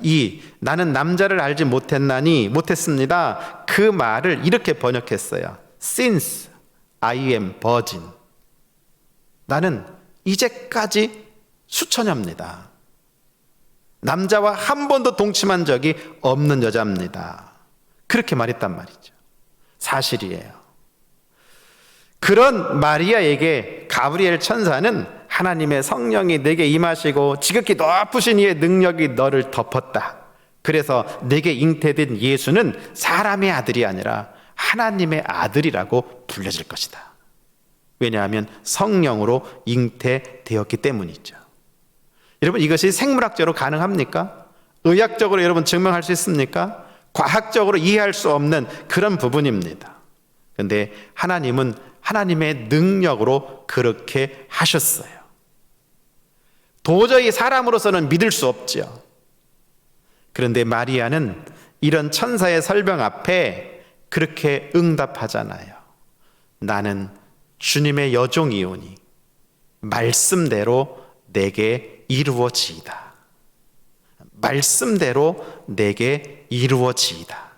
이 나는 남자를 알지 못했습니다. 그 말을 이렇게 번역했어요. Since I am virgin. 나는 이제까지 수처녀입니다. 남자와 한 번도 동침한 적이 없는 여자입니다. 그렇게 말했단 말이죠. 사실이에요. 그런 마리아에게 가브리엘 천사는 하나님의 성령이 내게 임하시고 지극히 높으신 이의 능력이 너를 덮었다. 그래서 내게 잉태된 예수는 사람의 아들이 아니라 하나님의 아들이라고 불려질 것이다. 왜냐하면 성령으로 잉태되었기 때문이죠. 여러분 이것이 생물학적으로 가능합니까? 의학적으로 여러분 증명할 수 있습니까? 과학적으로 이해할 수 없는 그런 부분입니다. 그런데 하나님은 하나님의 능력으로 그렇게 하셨어요. 도저히 사람으로서는 믿을 수 없죠. 그런데 마리아는 이런 천사의 설명 앞에 그렇게 응답하잖아요. 나는 주님의 여종이오니 말씀대로 내게 이루어지이다. 말씀대로 내게 이루어지이다.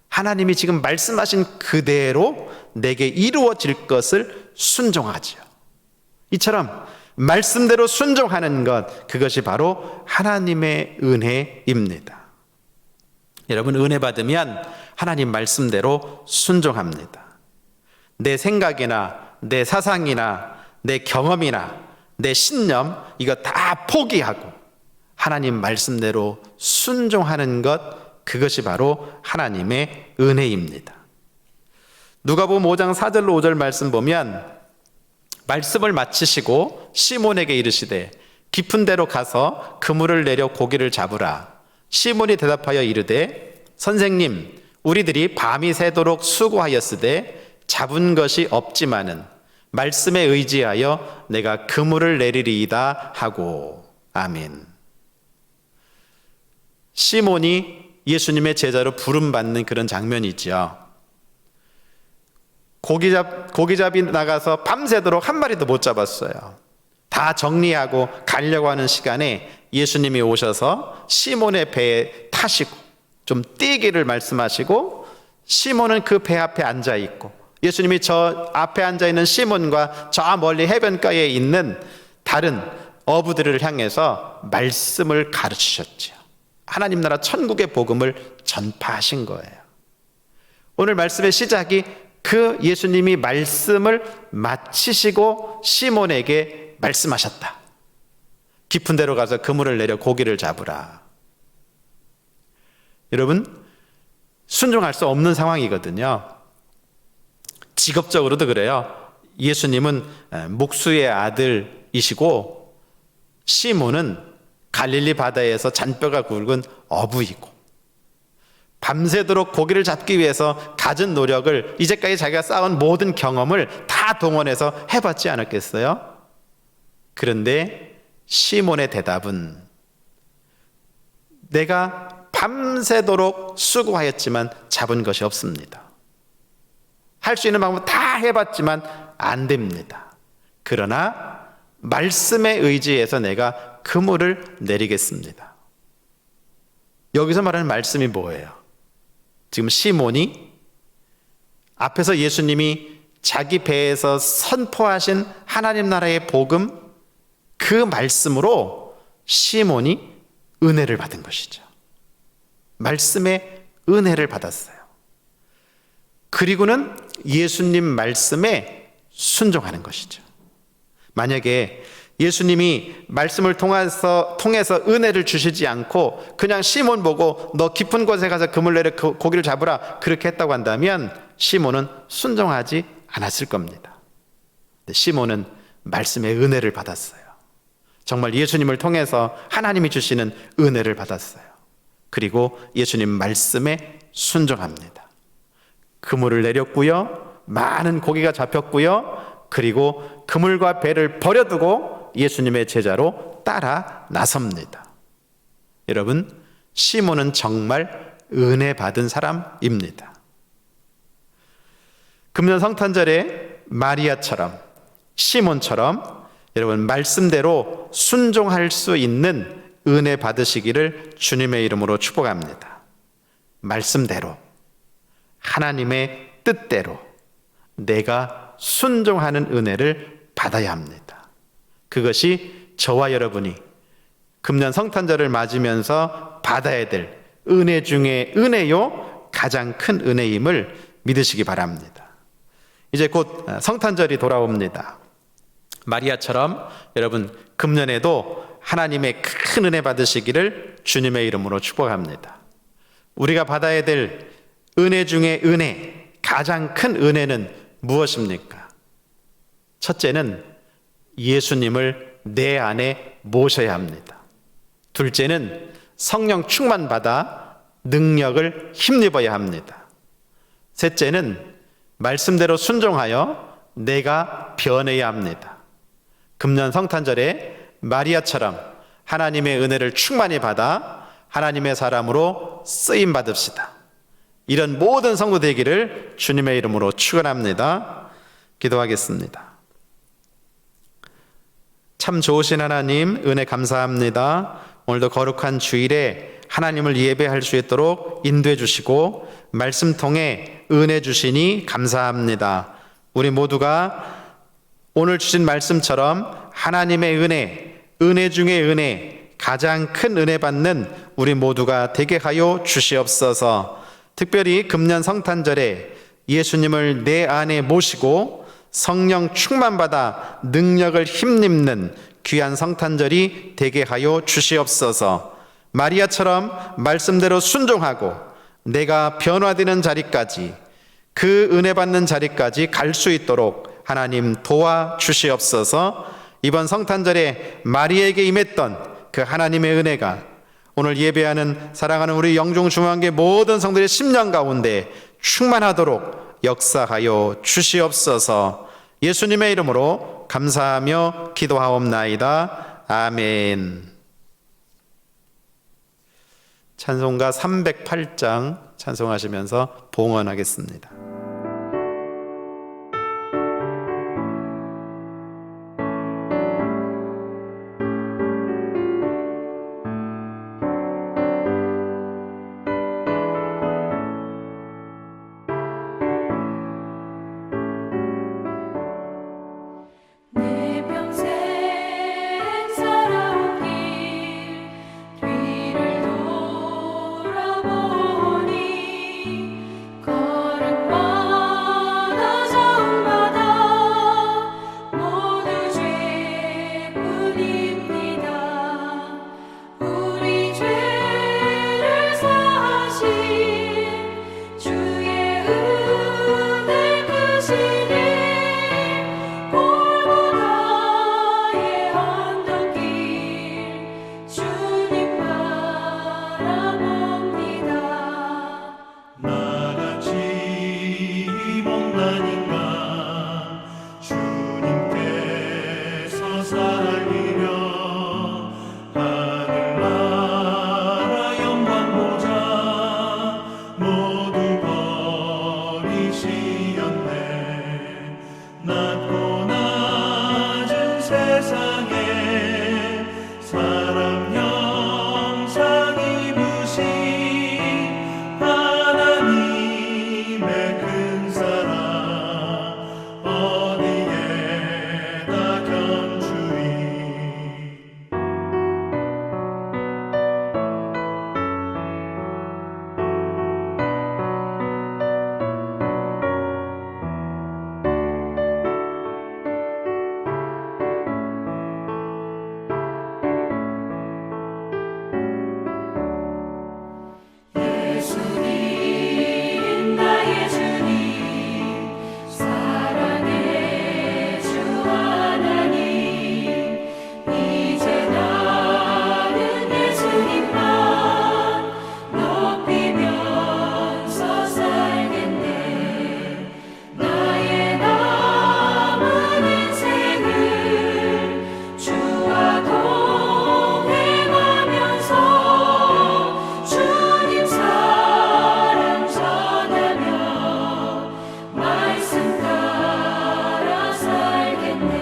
하나님이 지금 말씀하신 그대로 내게 이루어질 것을 순종하죠. 이처럼 말씀대로 순종하는 것, 그것이 바로 하나님의 은혜입니다. 여러분 은혜 받으면 하나님 말씀대로 순종합니다. 내 생각이나 내 사상이나 내 경험이나 내 신념 이거 다 포기하고 하나님 말씀대로 순종하는 것, 그것이 바로 하나님의 은혜입니다. 누가복음 5장 4절로 5절 말씀 보면 말씀을 마치시고 시몬에게 이르시되 깊은 데로 가서 그물을 내려 고기를 잡으라. 시몬이 대답하여 이르되 선생님, 우리들이 밤이 새도록 수고하였으되 잡은 것이 없지만은 말씀에 의지하여 내가 그물을 내리리이다 하고. 아멘. 시몬이 예수님의 제자로 부름받는 그런 장면이죠. 고기잡이 나가서 밤새도록 한 마리도 못 잡았어요. 다 정리하고 가려고 하는 시간에 예수님이 오셔서 시몬의 배에 타시고 좀 뛰기를 말씀하시고, 시몬은 그 배 앞에 앉아 있고 예수님이 저 앞에 앉아 있는 시몬과 저 멀리 해변가에 있는 다른 어부들을 향해서 말씀을 가르치셨죠. 하나님 나라 천국의 복음을 전파하신 거예요. 오늘 말씀의 시작이 그 예수님이 말씀을 마치시고 시몬에게 말씀하셨다. 깊은 데로 가서 그물을 내려 고기를 잡으라. 여러분, 순종할 수 없는 상황이거든요. 직업적으로도 그래요. 예수님은 목수의 아들이시고 시몬은 갈릴리 바다에서 잔뼈가 굵은 어부이고, 밤새도록 고기를 잡기 위해서 갖은 노력을, 이제까지 자기가 쌓은 모든 경험을 다 동원해서 해봤지 않았겠어요? 그런데 시몬의 대답은 내가 밤새도록 수고하였지만 잡은 것이 없습니다. 할 수 있는 방법 다 해봤지만 안 됩니다. 그러나 말씀에 의지해서 내가 그물을 내리겠습니다. 여기서 말하는 말씀이 뭐예요? 지금 시몬이 앞에서 예수님이 자기 배에서 선포하신 하나님 나라의 복음, 그 말씀으로 시몬이 은혜를 받은 것이죠. 말씀에 은혜를 받았어요. 그리고는 예수님 말씀에 순종하는 것이죠. 만약에 예수님이 말씀을 통해서 은혜를 주시지 않고 그냥 시몬 보고 너 깊은 곳에 가서 그물 내려 고기를 잡으라 그렇게 했다고 한다면 시몬은 순종하지 않았을 겁니다. 근데 시몬은 말씀의 은혜를 받았어요. 정말 예수님을 통해서 하나님이 주시는 은혜를 받았어요. 그리고 예수님 말씀에 순종합니다. 그물을 내렸고요, 많은 고기가 잡혔고요, 그리고 그물과 배를 버려두고 예수님의 제자로 따라 나섭니다. 여러분, 시몬은 정말 은혜 받은 사람입니다. 금년 성탄절에 마리아처럼, 시몬처럼 여러분 말씀대로 순종할 수 있는 은혜 받으시기를 주님의 이름으로 축복합니다. 말씀대로, 하나님의 뜻대로 내가 순종하는 은혜를 받아야 합니다. 그것이 저와 여러분이 금년 성탄절을 맞으면서 받아야 될 은혜 중에 은혜요, 가장 큰 은혜임을 믿으시기 바랍니다. 이제 곧 성탄절이 돌아옵니다. 마리아처럼 여러분 금년에도 하나님의 큰 은혜 받으시기를 주님의 이름으로 축복합니다. 우리가 받아야 될 은혜 중에 은혜, 가장 큰 은혜는 무엇입니까? 첫째는 예수님을 내 안에 모셔야 합니다. 둘째는 성령 충만 받아 능력을 힘입어야 합니다. 셋째는 말씀대로 순종하여 내가 변해야 합니다. 금년 성탄절에 마리아처럼 하나님의 은혜를 충만히 받아 하나님의 사람으로 쓰임 받읍시다. 이런 모든 성도 되기를 주님의 이름으로 축원합니다. 기도하겠습니다. 참 좋으신 하나님, 은혜 감사합니다. 오늘도 거룩한 주일에 하나님을 예배할 수 있도록 인도해 주시고 말씀 통해 은혜 주시니 감사합니다. 우리 모두가 오늘 주신 말씀처럼 하나님의 은혜 중에 은혜, 가장 큰 은혜 받는 우리 모두가 되게 하여 주시옵소서. 특별히 금년 성탄절에 예수님을 내 안에 모시고 성령 충만받아 능력을 힘입는 귀한 성탄절이 되게 하여 주시옵소서. 마리아처럼 말씀대로 순종하고 내가 변화되는 자리까지, 그 은혜 받는 자리까지 갈 수 있도록 하나님 도와 주시옵소서. 이번 성탄절에 마리아에게 임했던 그 하나님의 은혜가 오늘 예배하는 사랑하는 우리 영종중앙교회 모든 성들의 심령 가운데 충만하도록 역사하여 주시옵소서. 예수님의 이름으로 감사하며 기도하옵나이다. 아멘. 찬송가 308장 찬송하시면서 봉헌하겠습니다. 내 평생 살아온 길 뒤를 돌아보니 걸음마다 자음마다 모두 죄뿐입니다. 우리 죄를 사하신 주의 은혜 크시니 골고다의 언덕길 주님 바라봅니다. 나같이 못난인가 주님께서 살리려 하늘나라 영광 보좌 모두 버리시었네. 낮고 낮은 세상에 사람 형상 입으신 하나님의 큰 사랑 어디에다 견주리. 예수님 나의 주님 사랑의 주 하나님 이제 나는 예수님만 높이면서 살겠네. 나의 남은 인생을 주와 동행하면서 주님 사랑 전하며 말씀 따라 살겠네.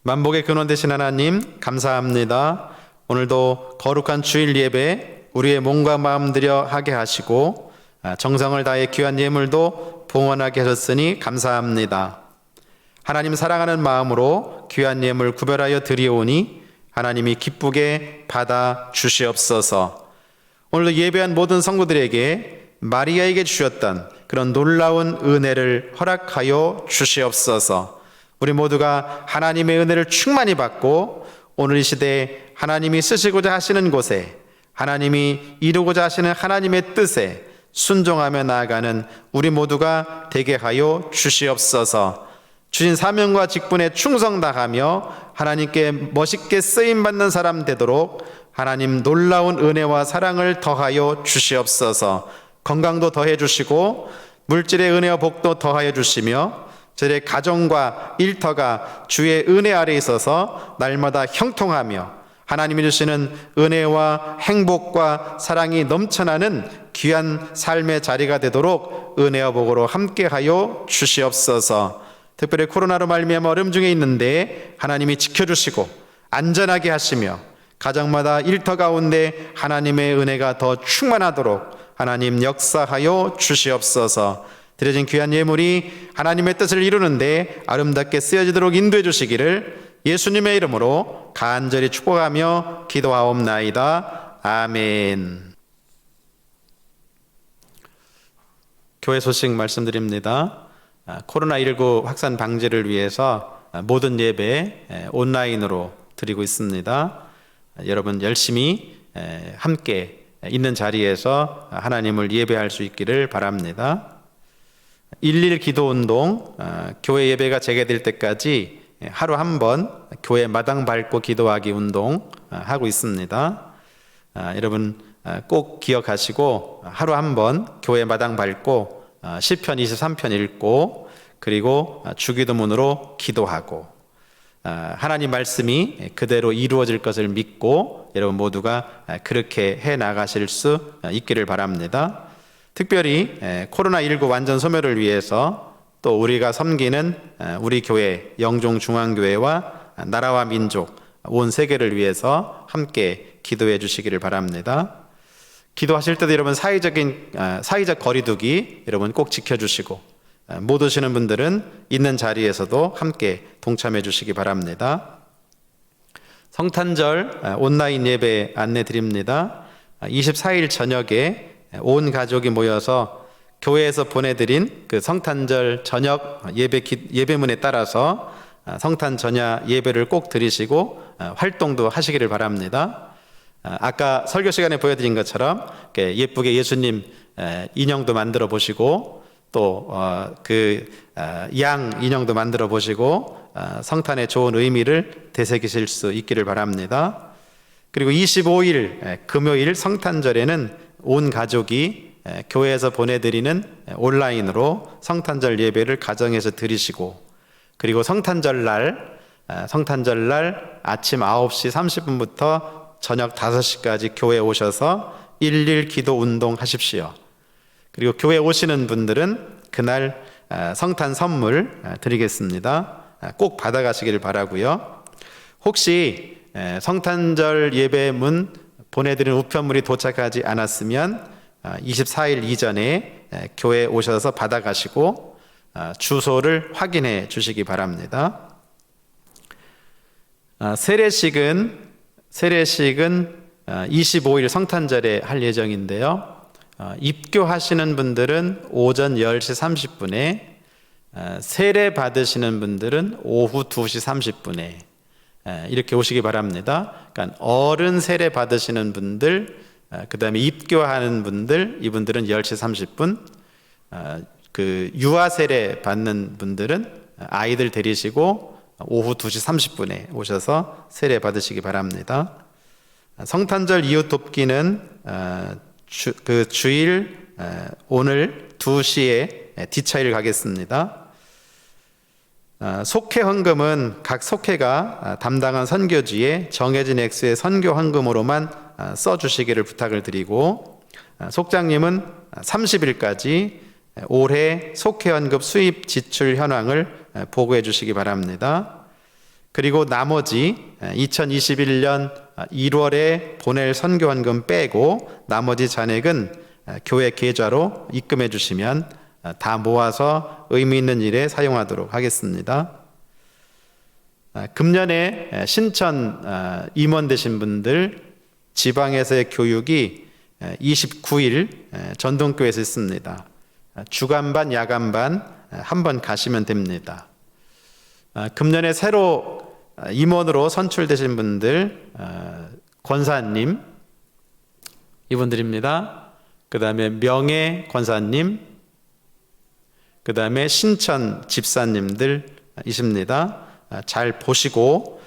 만복의 근원 되신 하나님 감사합니다. 오늘도 거룩한 주일 예배 우리의 몸과 마음 들여 하게 하시고 정성을 다해 귀한 예물도 봉헌하게 하셨으니 감사합니다. 하나님 사랑하는 마음으로 귀한 예물 구별하여 드리오니 하나님이 기쁘게 받아 주시옵소서. 오늘도 예배한 모든 성도들에게 마리아에게 주셨던 그런 놀라운 은혜를 허락하여 주시옵소서. 우리 모두가 하나님의 은혜를 충만히 받고 오늘 이 시대에 하나님이 쓰시고자 하시는 곳에 하나님이 이루고자 하시는 하나님의 뜻에 순종하며 나아가는 우리 모두가 되게 하여 주시옵소서. 주신 사명과 직분에 충성 다하며 하나님께 멋있게 쓰임받는 사람 되도록 하나님 놀라운 은혜와 사랑을 더하여 주시옵소서. 건강도 더해 주시고 물질의 은혜와 복도 더하여 주시며 저의 가정과 일터가 주의 은혜 아래 있어서 날마다 형통하며 하나님이 주시는 은혜와 행복과 사랑이 넘쳐나는 귀한 삶의 자리가 되도록 은혜와 복으로 함께하여 주시옵소서. 특별히 코로나로 말미암아 어려움 중에 있는데 하나님이 지켜주시고 안전하게 하시며 가정마다 일터 가운데 하나님의 은혜가 더 충만하도록 하나님 역사하여 주시옵소서. 드려진 귀한 예물이 하나님의 뜻을 이루는데 아름답게 쓰여지도록 인도해 주시기를 예수님의 이름으로 간절히 축복하며 기도하옵나이다. 아멘. 교회 소식 말씀드립니다. 코로나19 확산 방지를 위해서 모든 예배 온라인으로 드리고 있습니다. 여러분 열심히 함께 있는 자리에서 하나님을 예배할 수 있기를 바랍니다. 1.1 기도운동, 교회 예배가 재개될 때까지 하루 한 번 교회 마당 밟고 기도하기 운동 하고 있습니다. 여러분 꼭 기억하시고 하루 한 번 교회 마당 밟고 시편 23편 읽고 그리고 주기도문으로 기도하고 하나님 말씀이 그대로 이루어질 것을 믿고 여러분 모두가 그렇게 해 나가실 수 있기를 바랍니다. 특별히 코로나19 완전 소멸을 위해서 또 우리가 섬기는 우리 교회 영종중앙교회와 나라와 민족 온 세계를 위해서 함께 기도해 주시기를 바랍니다. 기도하실 때도 여러분 사회적 거리두기 여러분 꼭 지켜주시고 못 오시는 분들은 있는 자리에서도 함께 동참해 주시기 바랍니다. 성탄절 온라인 예배 안내 드립니다. 24일 저녁에 온 가족이 모여서 교회에서 보내드린 그 성탄절 저녁 예배문에 따라서 성탄 전야 예배를 꼭 드리시고 활동도 하시기를 바랍니다. 아까 설교 시간에 보여드린 것처럼 예쁘게 예수님 인형도 만들어 보시고 또 양 인형도 만들어 보시고 성탄의 좋은 의미를 되새기실 수 있기를 바랍니다. 그리고 25일 금요일 성탄절에는 온 가족이 교회에서 보내드리는 온라인으로 성탄절 예배를 가정에서 드리시고 그리고 성탄절 날 아침 9시 30분부터 저녁 5시까지 교회에 오셔서 1.1 기도 운동 하십시오. 그리고 교회 오시는 분들은 그날 성탄 선물 드리겠습니다. 꼭 받아가시기를 바라고요. 혹시 성탄절 예배문 보내드린 우편물이 도착하지 않았으면 24일 이전에 교회에 오셔서 받아가시고 주소를 확인해 주시기 바랍니다. 세례식은 25일 성탄절에 할 예정인데요. 입교하시는 분들은 오전 10시 30분에 세례 받으시는 분들은 오후 2시 30분에 이렇게 오시기 바랍니다. 그러니까 어른 세례 받으시는 분들, 그 다음에 입교하는 분들, 이분들은 10시 30분, 그 유아 세례 받는 분들은 아이들 데리시고 오후 2시 30분에 오셔서 세례 받으시기 바랍니다. 성탄절 이웃 돕기는 그 주일 오늘 2시에 디차일 가겠습니다. 속회 헌금은 각 속회가 담당한 선교지에 정해진 액수의 선교 헌금으로만 써주시기를 부탁을 드리고 속장님은 30일까지 올해 속회 헌금 수입 지출 현황을 보고해 주시기 바랍니다. 그리고 나머지 2021년 1월에 보낼 선교 헌금 빼고 나머지 잔액은 교회 계좌로 입금해 주시면 다 모아서 의미 있는 일에 사용하도록 하겠습니다. 금년에 신천 임원 되신 분들 지방에서의 교육이 29일 전동교회에서 있습니다. 주간반 야간반 한번 가시면 됩니다. 금년에 새로 임원으로 선출되신 분들 권사님 이분들입니다. 그 다음에 명예 권사님, 그 다음에 신천 집사님들이십니다. 잘 보시고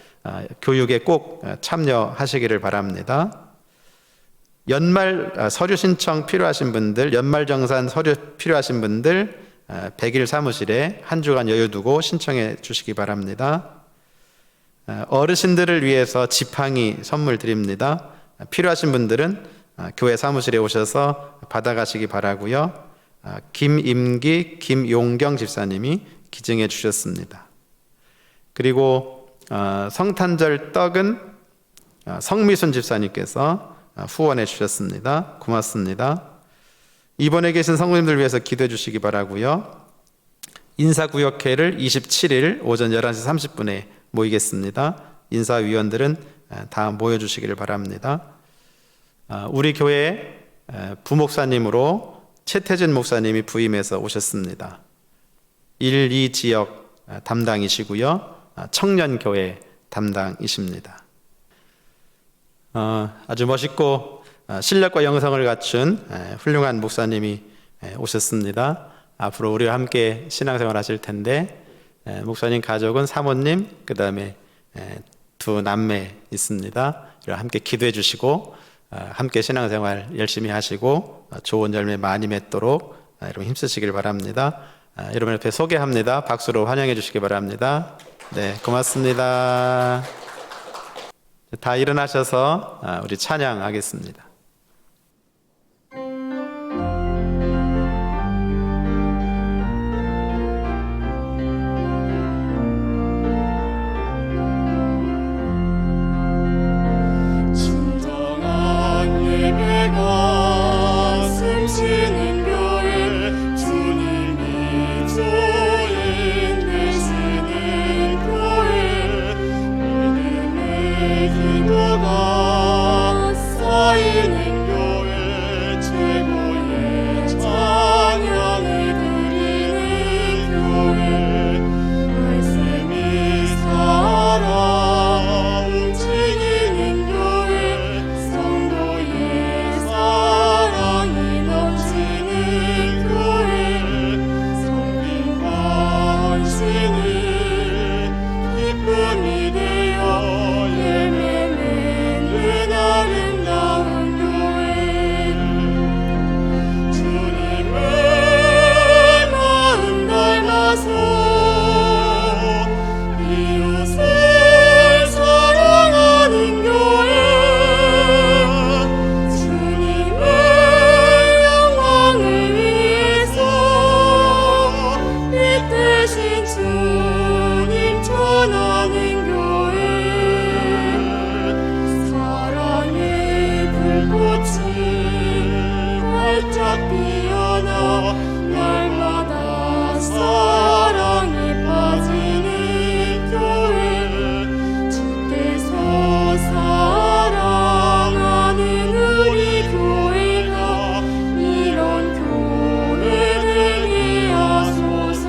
교육에 꼭 참여하시기를 바랍니다. 연말 서류 신청 필요하신 분들, 연말정산 서류 필요하신 분들 100일 사무실에 한 주간 여유 두고 신청해 주시기 바랍니다. 어르신들을 위해서 지팡이 선물 드립니다. 필요하신 분들은 교회 사무실에 오셔서 받아가시기 바라고요. 김임기, 김용경 집사님이 기증해 주셨습니다. 그리고 성탄절 떡은 성미순 집사님께서 후원해 주셨습니다. 고맙습니다. 이번에 계신 성도님들 위해서 기도해 주시기 바라고요. 인사구역회를 27일 오전 11시 30분에 모이겠습니다. 인사위원들은 다 모여주시기를 바랍니다. 우리 교회 부목사님으로 최태진 목사님이 부임해서 오셨습니다. 1, 2 지역 담당이시고요. 청년교회 담당이십니다. 아주 멋있고 실력과 영성을 갖춘 훌륭한 목사님이 오셨습니다. 앞으로 우리와 함께 신앙생활 하실 텐데 목사님 가족은 사모님, 그 다음에 두 남매 있습니다. 함께 기도해 주시고 함께 신앙생활 열심히 하시고 좋은 열매 많이 맺도록 여러분 힘쓰시길 바랍니다. 여러분 옆에 소개합니다. 박수로 환영해 주시기 바랍니다. 네, 고맙습니다. 다 일어나셔서 우리 찬양하겠습니다. 진정한 예배가 숨쉬는 교회 주님이 주인 되시는 교회 믿음의 기도가 쌓이는 교회 최고의 찬양을 드리는 교회 말씀이 살아 움직이는 교회 성도의 사랑이 넘치는 교회 성김과 헌신이 기쁨이 되어 열매 맺는 아름다운 교회 주님의 마음 닮아서 이웃을 사랑하는 교회 주님의 영광을 위해서 이 대신 주님 전하는 교회 사랑의 불꽃이 활짝 피어나 날마다 사랑에 빠지는 교회 주께서 사랑하는 우리 교회가 이런 교회 되게 하소서.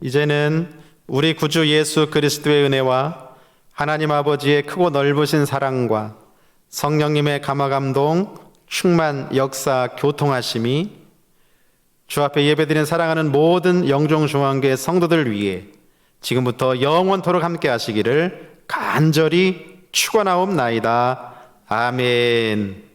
이제는 우리 구주 예수 그리스도의 은혜와 하나님 아버지의 크고 넓으신 사랑과 성령님의 감화감동, 충만, 역사, 교통하심이 주 앞에 예배드리는 사랑하는 모든 영종중앙교회 성도들 위해 지금부터 영원토록 함께 하시기를 간절히 축원하옵나이다. 아멘.